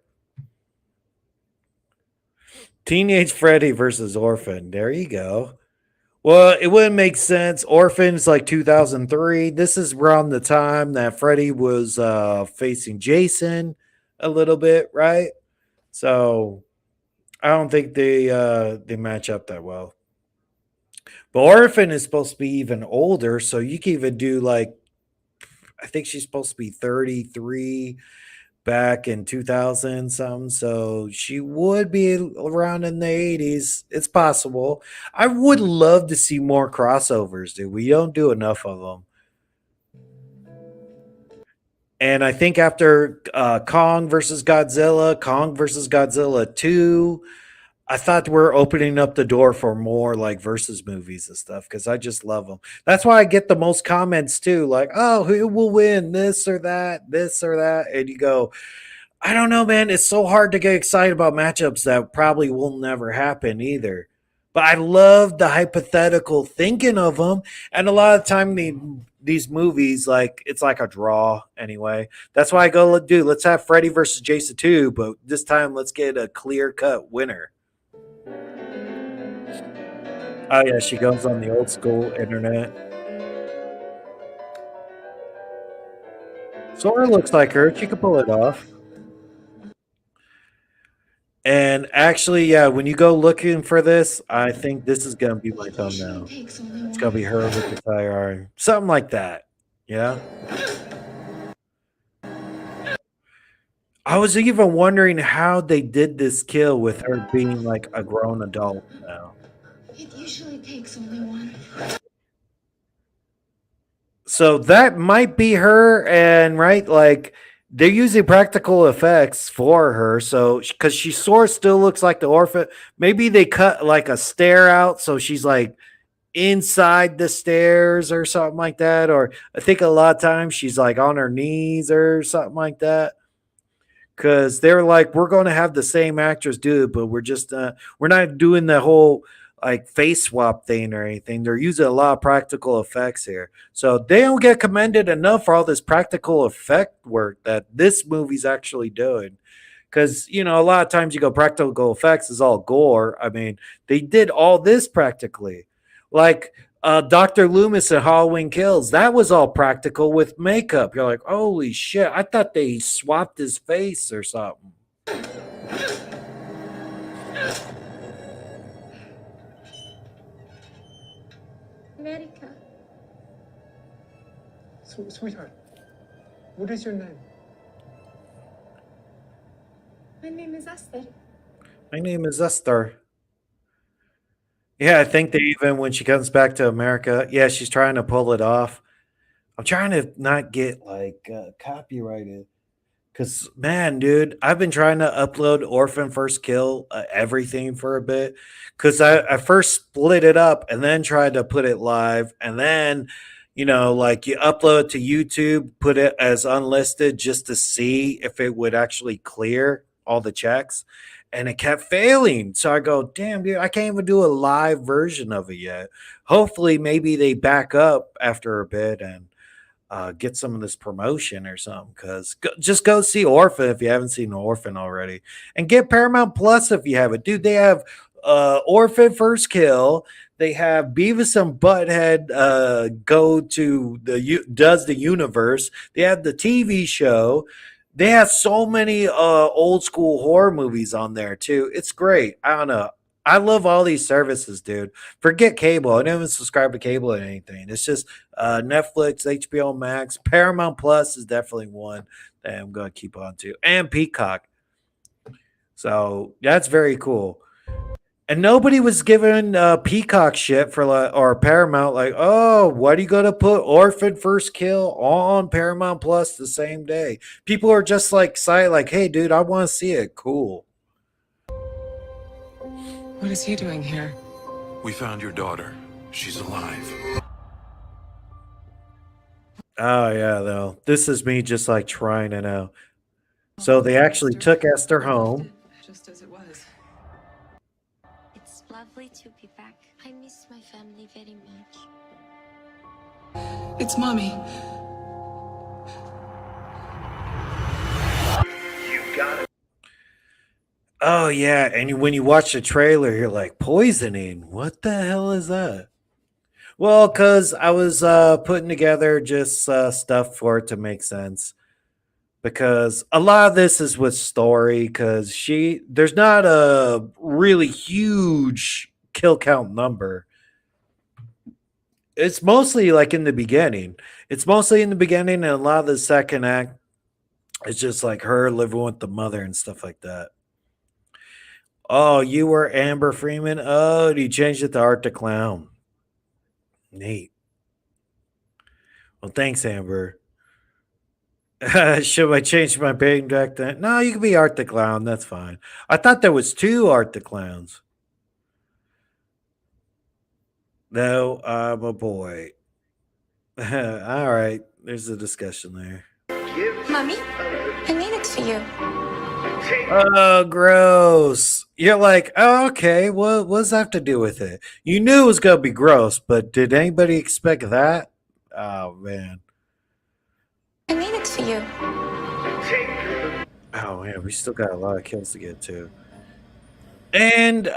Teenage Freddy versus Orphan. There you go. Well, it wouldn't make sense. Orphan's like 2003. This is around the time that Freddy was facing Jason a little bit, right? So I don't think they match up that well. But Orphan is supposed to be even older, so you can even do like I think she's supposed to be 33 back in 2000 something. So she would be around in the 80s. It's possible. I would love to see more crossovers, dude. We don't do enough of them. And I think after Kong versus Godzilla 2, I thought we're opening up the door for more like versus movies and stuff because I just love them. That's why I get the most comments too, like, "Oh, who will win this or that?" And you go, "I don't know, man. It's so hard to get excited about matchups that probably will never happen either." But I love the hypothetical thinking of them, and a lot of time these movies like it's like a draw anyway. That's why I go, dude. Let's have Freddy versus Jason 2, but this time let's get a clear cut winner. Oh yeah, she goes on the old school internet. Sora looks like her. She could pull it off. And actually, yeah, when you go looking for this, I think this is gonna be my thumbnail. It's gonna be her with the firearm, something like that. Yeah. I was even wondering how they did this kill with her being like a grown adult now. It usually takes only one. So that might be her, and right, like they're using practical effects for her. So because she sort of still looks like the orphan, maybe they cut like a stair out, so she's like inside the stairs or something like that. Or I think a lot of times she's like on her knees or something like that. Because they're like, we're going to have the same actress do it, but we're not doing the whole like face swap thing or anything. They're using a lot of practical effects here, so they don't get commended enough for all this practical effect work that this movie's actually doing. Because a lot of times you go practical effects is all gore. I mean, they did all this practically, like Dr. Loomis and Halloween Kills. That was all practical with makeup. You're like, holy shit! I thought they swapped his face or something. America. Sweetheart, what is your name? My name is Esther. My name is Esther. Yeah, I think they even when she comes back to America, yeah, she's trying to pull it off. I'm trying to not get like copyrighted. Cause man, dude, I've been trying to upload Orphan First Kill everything for a bit. Cause I first split it up and then tried to put it live, and then like you upload it to YouTube, put it as unlisted just to see if it would actually clear all the checks, and it kept failing. So I go, damn, dude, I can't even do a live version of it yet. Hopefully, maybe they back up after a bit and get some of this promotion or something. Because just go see Orphan if you haven't seen Orphan already, and get Paramount Plus if you haven't. Dude, they have Orphan First Kill. They have Beavis and Butthead go to does the universe. They have the TV show. They have so many old school horror movies on there too. It's great. I don't know. I love all these services, dude. Forget cable. I don't even subscribe to cable or anything. It's just Netflix, HBO Max, Paramount Plus is definitely one that I'm going to keep on to, and Peacock. So that's very cool. And nobody was giving Peacock shit for or Paramount, like, oh, what are you gonna put Orphan First Kill on Paramount Plus the same day? People are just like excited, like, hey, dude, I want to see it. Cool. What is he doing here? We found your daughter. She's alive. Oh yeah, though. This is me just like trying to know. So they actually took Esther home. Just as it was. It's lovely to be back. I miss my family very much. It's Mommy. You got it. Oh yeah, and when you watch the trailer, you're like, poisoning. What the hell is that? Well, because I was putting together just stuff for it to make sense. Because a lot of this is with story, because there's not a really huge kill count number. It's mostly like in the beginning. It's mostly in the beginning, and a lot of the second act, it's just like her living with the mother and stuff like that. Oh, you were Amber Freeman? Oh, you changed it to Art the Clown. Neat. Well, thanks, Amber. Should I change my name back then? No, you can be Art the Clown. That's fine. I thought there was two Art the Clowns. No, I'm a boy. All right. There's a discussion there. Mommy, I made it for you. Oh, gross. You're like, oh, okay, what does that have to do with it? You knew it was going to be gross, but did anybody expect that? Oh, man. I made it for you. Oh, man, we still got a lot of kills to get to. And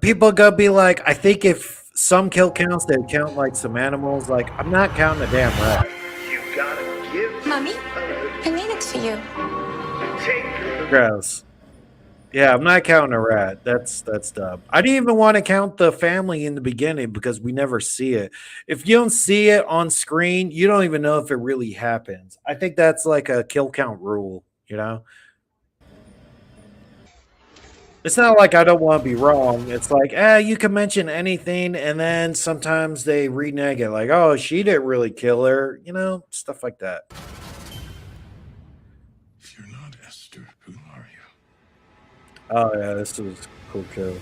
people are going to be like, I think if some kill counts, they count like some animals. Like, I'm not counting a damn rat. You gotta give. Mommy, I made it for you. Gross. Yeah, I'm not counting a rat. That's dumb. I didn't even want to count the family in the beginning because we never see it. If you don't see it on screen, you don't even know if it really happens. I think that's like a kill count rule, you know? It's not like I don't want to be wrong. It's like, you can mention anything, and then sometimes they renege it, like, oh, she didn't really kill her, stuff like that. If you're not Esther, who are you? Oh yeah, this was cool kill.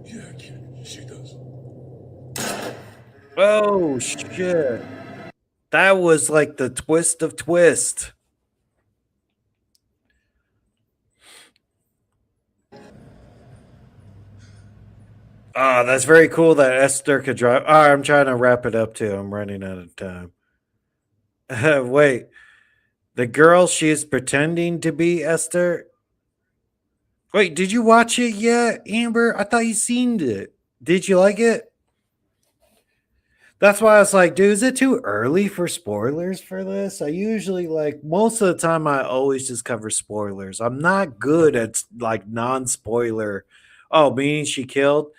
Yeah, kid, she does. Oh shit. That was like the twist of twist. Ah, that's very cool that Esther could drive. I'm trying to wrap it up too. I'm running out of time. Wait, the girl she is pretending to be Esther. Wait, did you watch it yet, Amber? I thought you seen it. Did you like it? That's why I was like, dude, is it too early for spoilers for this? I usually like most of the time I always just cover spoilers. I'm not good at like non-spoiler. Oh, meaning she killed?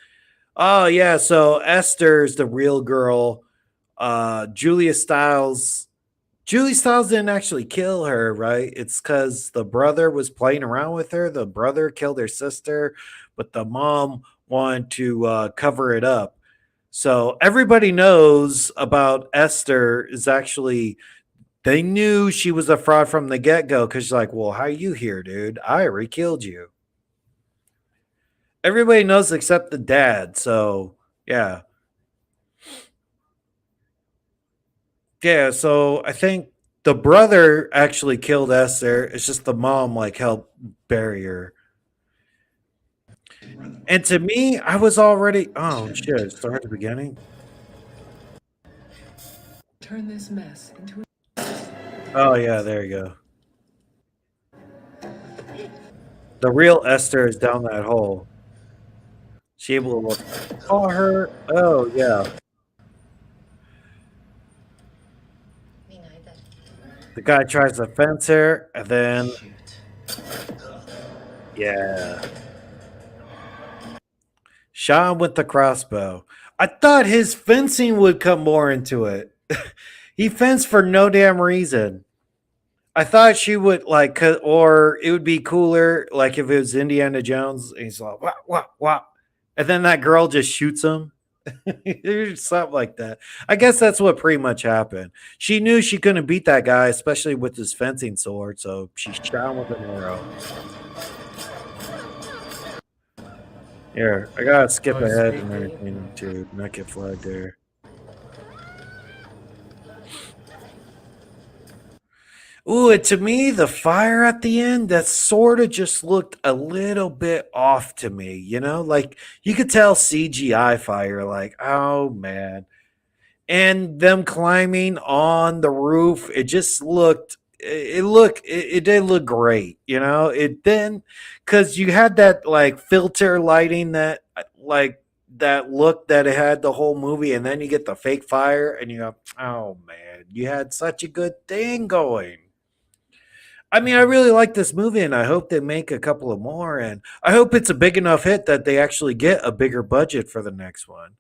Oh yeah, so Esther's the real girl. Julie Stiles didn't actually kill her, right? It's because the brother was playing around with her. The brother killed her sister, but the mom wanted to cover it up. So everybody knows about Esther is actually they knew she was a fraud from the get go because she's like, well, how are you here, dude? I already killed you. Everybody knows except the dad. So yeah. Yeah, so I think the brother actually killed Esther. It's just the mom like helped bury her. And to me, I was already shit, start at the beginning. Turn this mess into a... Oh yeah, there you go. The real Esther is down that hole. She able to call her. Oh yeah. The guy tries to fence her, and then yeah, shot him with the crossbow. I thought his fencing would come more into it. He fenced for no damn reason. I thought she would like, or it would be cooler, like if it was Indiana Jones. And he's like, what, and then that girl just shoots him. Something like that. I guess that's what pretty much happened. She knew she couldn't beat that guy, especially with his fencing sword, so she shot him with an arrow. Here, I gotta skip ahead and everything to not get flagged there. Ooh, and to me, the fire at the end, that sort of just looked a little bit off to me, Like you could tell CGI fire, like, oh man. And them climbing on the roof, it just it did look great, It then because you had that like filter lighting that like that look that it had the whole movie, and then you get the fake fire, and you go, oh man, you had such a good thing going. I mean, I really like this movie, and I hope they make a couple of more. And I hope it's a big enough hit that they actually get a bigger budget for the next one.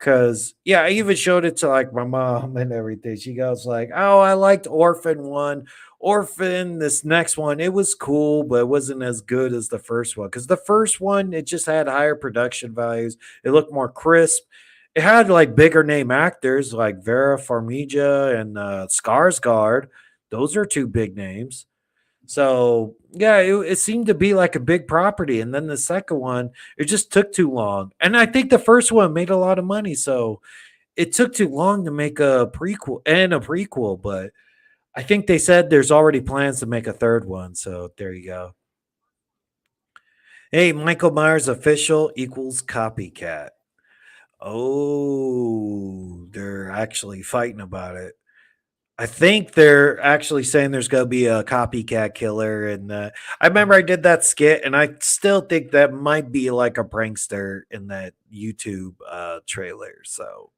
Cause yeah, I even showed it to like my mom and everything. She goes like, "Oh, I liked Orphan one. Orphan, this next one, it was cool, but it wasn't as good as the first one. Cause the first one, it just had higher production values. It looked more crisp. It had like bigger name actors like Vera Farmiga and Skarsgård. Those are two big names. So yeah, it seemed to be like a big property, and then the second one, it just took too long. And I think the first one made a lot of money, so it took too long to make a prequel and a prequel. But I think they said there's already plans to make a third one. So there you go. Hey, Michael Myers official equals copycat. Oh, they're actually fighting about it. I think they're actually saying there's going to be a copycat killer, and I remember I did that skit, and I still think that might be like a prankster in that YouTube trailer. So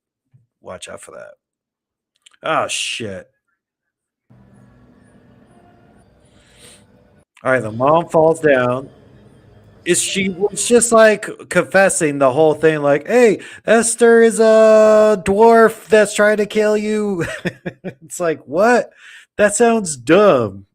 watch out for that. Oh shit. All right, the mom falls down. Is she was just like confessing the whole thing, like, "Hey, Esther is a dwarf that's trying to kill you." It's like, what? That sounds dumb.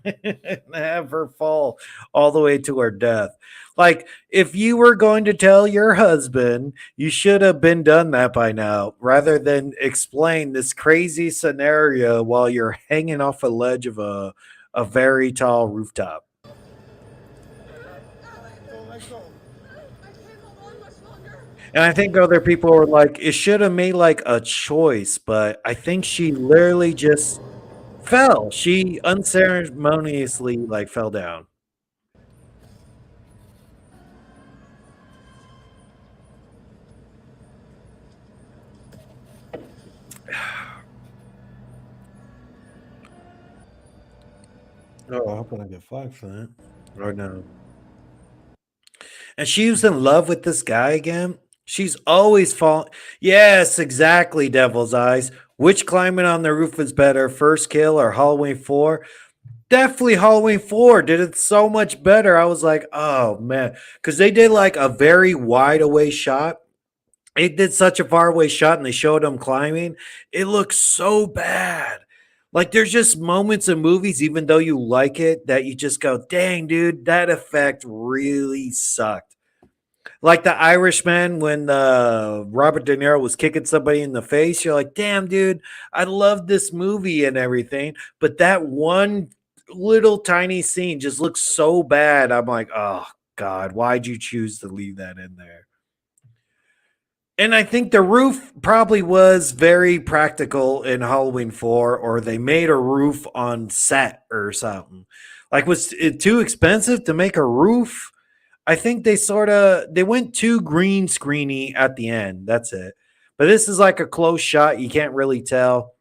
And have her fall all the way to her death. Like, if you were going to tell your husband, you should have been done that by now, rather than explain this crazy scenario while you're hanging off a ledge of a very tall rooftop. And I think other people were like, it should have made like a choice, but I think she literally just fell. She unceremoniously like fell down. Oh, I hope I don't get flagged for that. Or no. And she was in love with this guy again. She's always falling. Yes, exactly, Devil's Eyes. Which climbing on the roof is better, First Kill or Halloween 4? Definitely Halloween 4 did it so much better. I was like, oh man. Because they did like a very wide away shot. It did such a far away shot and they showed him climbing. It looks so bad. Like there's just moments in movies, even though you like it, that you just go, dang, dude, that effect really sucked. Like the Irishman when Robert De Niro was kicking somebody in the face. You're like, damn, dude, I love this movie and everything. But that one little tiny scene just looks so bad. I'm like, oh, God, why'd you choose to leave that in there? And I think the roof probably was very practical in Halloween 4, or they made a roof on set or something. Like, was it too expensive to make a roof? I think they went too green screeny at the end. That's it. But this is like a close shot. You can't really tell.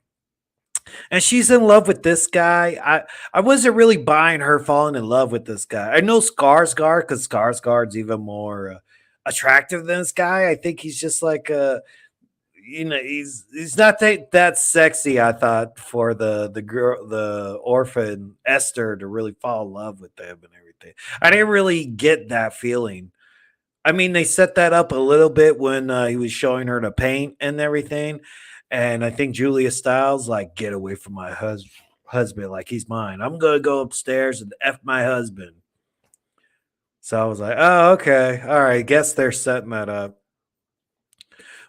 And she's in love with this guy. I wasn't really buying her falling in love with this guy. I know Skarsgård because Skarsgård's even more attractive than this guy. I think he's just like he's not that sexy. I thought for the girl, the orphan Esther, to really fall in love with them and everything. I didn't really get that feeling. I mean, they set that up a little bit when he was showing her the paint and everything. And I think Julia Stiles like, get away from my husband, like he's mine. I'm gonna go upstairs and f my husband. So I was like, oh, okay, all right. Guess they're setting that up.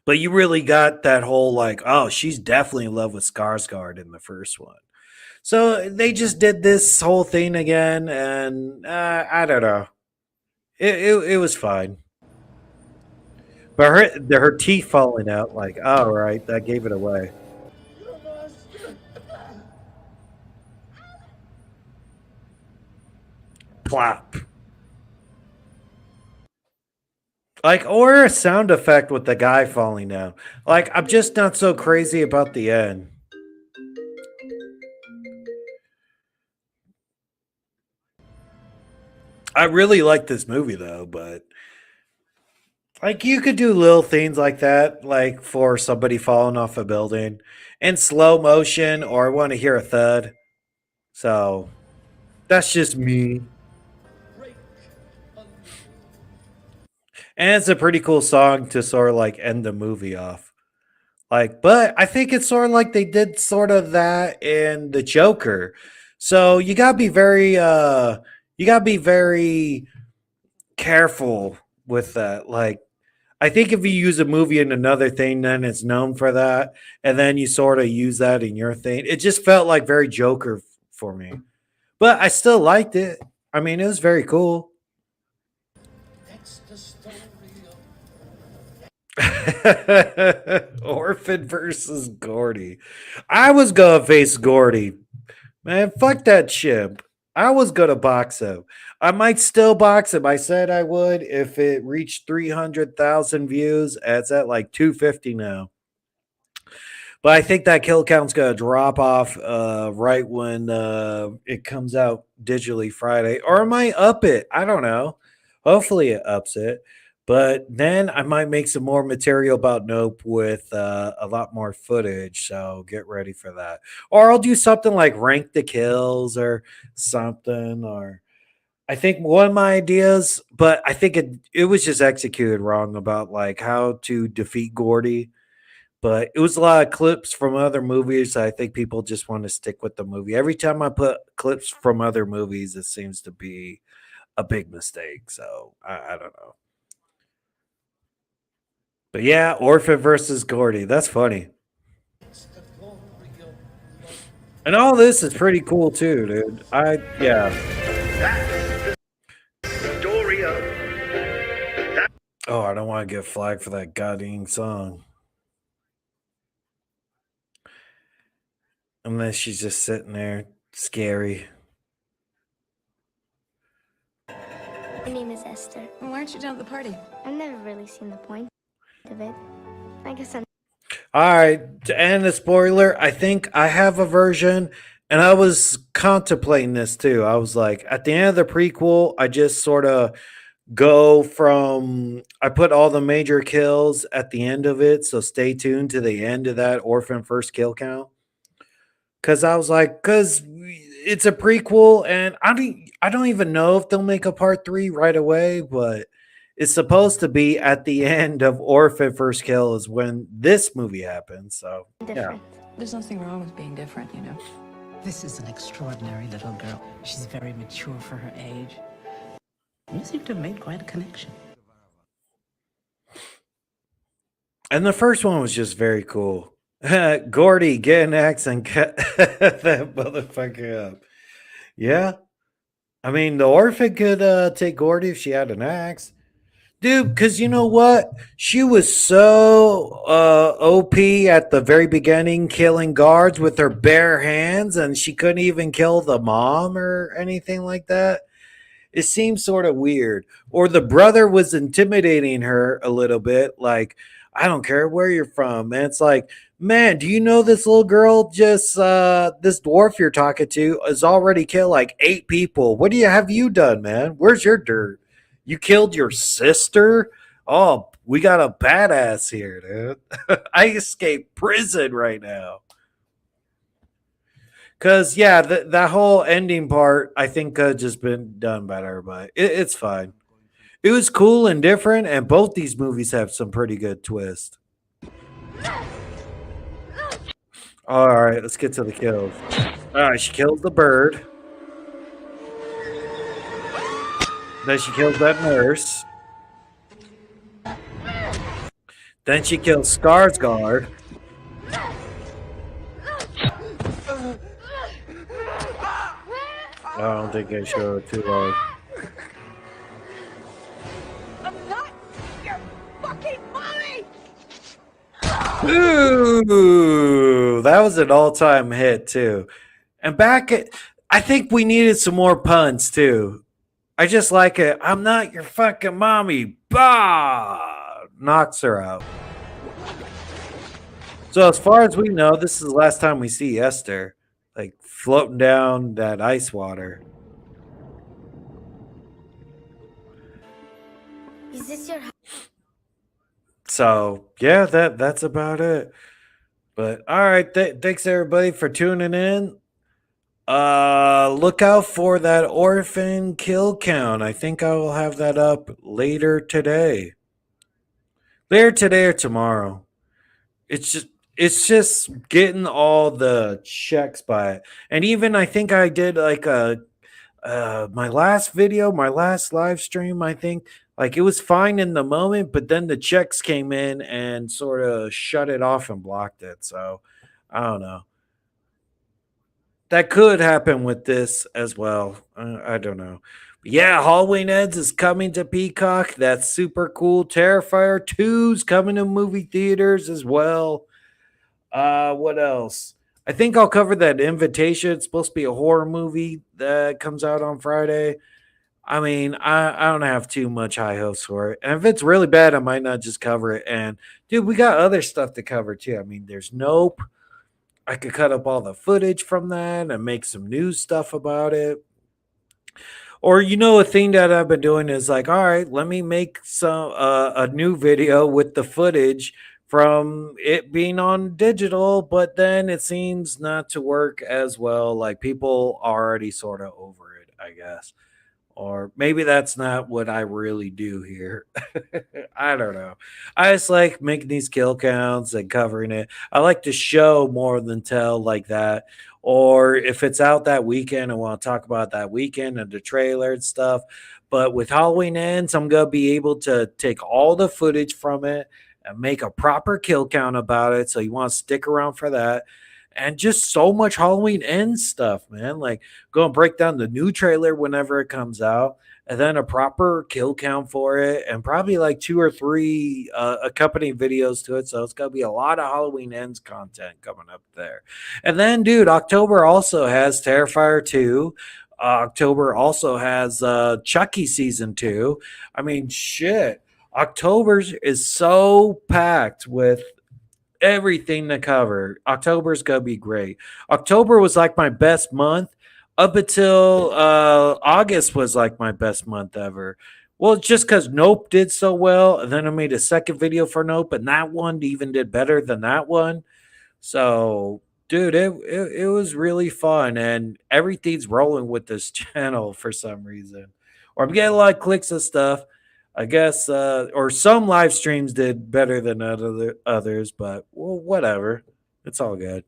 But you really got that whole like, oh, she's definitely in love with Skarsgård in the first one. So they just did this whole thing again, and I don't know. It was fine. But her teeth falling out, like, all right, that gave it away. Plop. Like, or a sound effect with the guy falling down. Like, I'm just not so crazy about the end. I really like this movie though, but like you could do little things like that, like for somebody falling off a building in slow motion, or I want to hear a thud. So that's just me. And it's a pretty cool song to sort of like end the movie off. Like, but I think it's sort of like they did sort of that in the Joker. So you gotta be very careful with that. Like, I think if you use a movie in another thing, then it's known for that, and then you sort of use that in your thing. It just felt like very Joker for me, but I still liked it. I mean, it was very cool. Orphan versus Gordy. I was gonna face Gordy. Man, fuck that chimp. I was gonna box him. I might still box him. I said I would if it reached 300,000 views. It's at like 250 now. But I think that kill count's gonna drop off right when it comes out digitally Friday. Or it might up it. I don't know. Hopefully it ups it. But then I might make some more material about Nope with a lot more footage. So get ready for that. Or I'll do something like rank the kills or something. Or I think one of my ideas, but I think it was just executed wrong about like how to defeat Gordy. But it was a lot of clips from other movies. I think people just want to stick with the movie. Every time I put clips from other movies, it seems to be a big mistake. So I don't know. But yeah, Orphan versus Gordy. That's funny. And all this is pretty cool too, dude. Oh, I don't want to get flagged for that goddamn song. Unless she's just sitting there, scary. My name is Esther. Why aren't you down at the party? I've never really seen the point of it. I guess I'm. All right, to end the spoiler, I think I have a version, and I was contemplating this too. I was like, at the end of the prequel, I just sort of go from I put all the major kills at the end of it, so stay tuned to the end of that Orphan first kill count. Cause I was like, cause it's a prequel, and I don't even know if they'll make a part 3 right away, but it's supposed to be at the end of Orphan First Kill is when this movie happens. So yeah. There's nothing wrong with being different, you know. This is an extraordinary little girl. She's very mature for her age. You seem to have made quite a connection. And the first one was just very cool. Gordy, get an axe and cut that motherfucker up. Yeah. I mean, the orphan could take Gordy if she had an axe. Dude, because you know what? She was so OP at the very beginning, killing guards with her bare hands, and she couldn't even kill the mom or anything like that. It seems sort of weird. Or the brother was intimidating her a little bit, like, I don't care where you're from. And it's like, man, do you know this little girl just this dwarf you're talking to has already killed like 8 people? What have you done, man? Where's your dirt? You killed your sister? Oh, we got a badass here, dude. I escaped prison right now. Cause yeah, that whole ending part I think could just been done better, but it's fine. It was cool and different, and both these movies have some pretty good twists. All right, let's get to the kills. All right, she kills the bird. Then she kills that nurse. Then she kills Skarsgård. I don't think I showed it too long. I'm not your fucking mommy! Ooh, that was an all-time hit too. And I think we needed some more puns too. I just like it. I'm not your fucking mommy. Bah! Knocks her out. So as far as we know, this is the last time we see Esther, like floating down that ice water. Is this your So yeah, that's about it. But all right, thanks everybody for tuning in. Look out for that orphan kill count. I think I will have that up later today. Later today or tomorrow. It's just getting all the checks by it. And even I think I did like my last video, my last live stream, I think like it was fine in the moment, but then the checks came in and sort of shut it off and blocked it. So I don't know. That could happen with this as well. I don't know. But yeah, Halloween Ends is coming to Peacock. That's super cool. Terrifier 2's coming to movie theaters as well. What else? I think I'll cover that Invitation. It's supposed to be a horror movie that comes out on Friday. I mean, I don't have too much high hopes for it. And if it's really bad, I might not just cover it. And dude, we got other stuff to cover too. I mean, there's Nope. I could cut up all the footage from that and make some news stuff about it. Or a thing that I've been doing is like, all right, let me make some a new video with the footage from it being on digital, but then it seems not to work as well. Like people are already sort of over it, I guess. Or maybe that's not what I really do here. I don't know. I just like making these kill counts and covering it. I like to show more than tell like that. Or if it's out that weekend, I want to talk about that weekend and the trailer and stuff. But with Halloween Ends, I'm going to be able to take all the footage from it and make a proper kill count about it. So you want to stick around for that. And just so much Halloween Ends stuff, man. Like, go and break down the new trailer whenever it comes out, and then a proper kill count for it, and probably like 2 or 3 accompanying videos to it. So it's gonna be a lot of Halloween Ends content coming up there. And then, dude, October also has Terrifier 2. October also has Chucky season 2. I mean, shit. October's is so packed with everything to cover. October's gonna be great. October was like my best month up until August was like my best month ever. Well, just because Nope did so well, and then I made a second video for Nope, and that one even did better than that one. So, dude, it was really fun, and everything's rolling with this channel for some reason. Or I'm getting a lot of clicks and stuff. I guess, or some live streams did better than others, but well, whatever. It's all good.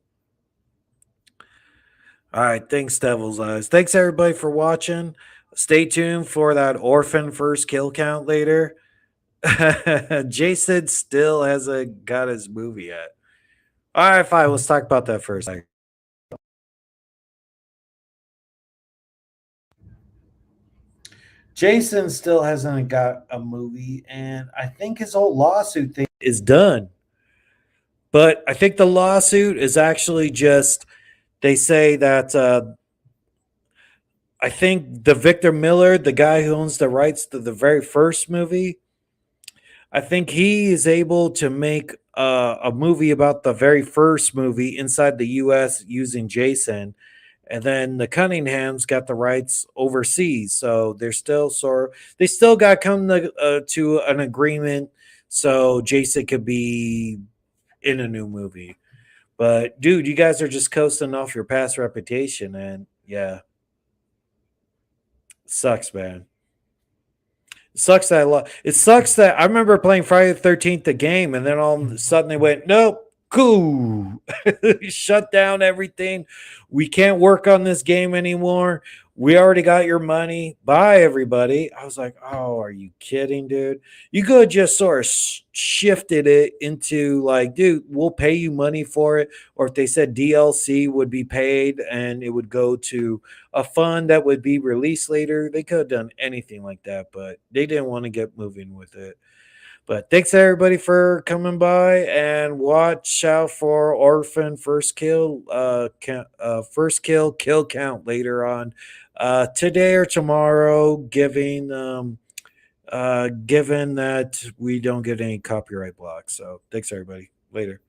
All right, thanks, Devil's Eyes. Thanks everybody for watching. Stay tuned for that Orphan first kill count later. Jason still hasn't got his movie yet. All right, fine. Let's talk about that first. Jason still hasn't got a movie, and I think his whole lawsuit thing is done. But I think the lawsuit is actually just they say that I think the Victor Miller, the guy who owns the rights to the very first movie, I think he is able to make a movie about the very first movie inside the U.S. using Jason, and then the Cunninghams got the rights overseas. So they're still they still got to come to an agreement so Jason could be in a new movie. But dude, you guys are just coasting off your past reputation, and yeah, sucks, man. It sucks that it sucks that I remember playing Friday the 13th the game, and then all of a sudden they went, nope, cool, shut down everything. We can't work on this game anymore. We already got your money. Bye, everybody. I was like, oh, are you kidding, dude? You could just sort of shifted it into like, dude, we'll pay you money for it. Or if they said DLC would be paid and it would go to a fund that would be released later, they could have done anything like that, but they didn't want to get moving with it. But thanks everybody for coming by, and watch out for Orphan first kill kill count later on today or tomorrow, given that we don't get any copyright blocks. So thanks everybody. Later.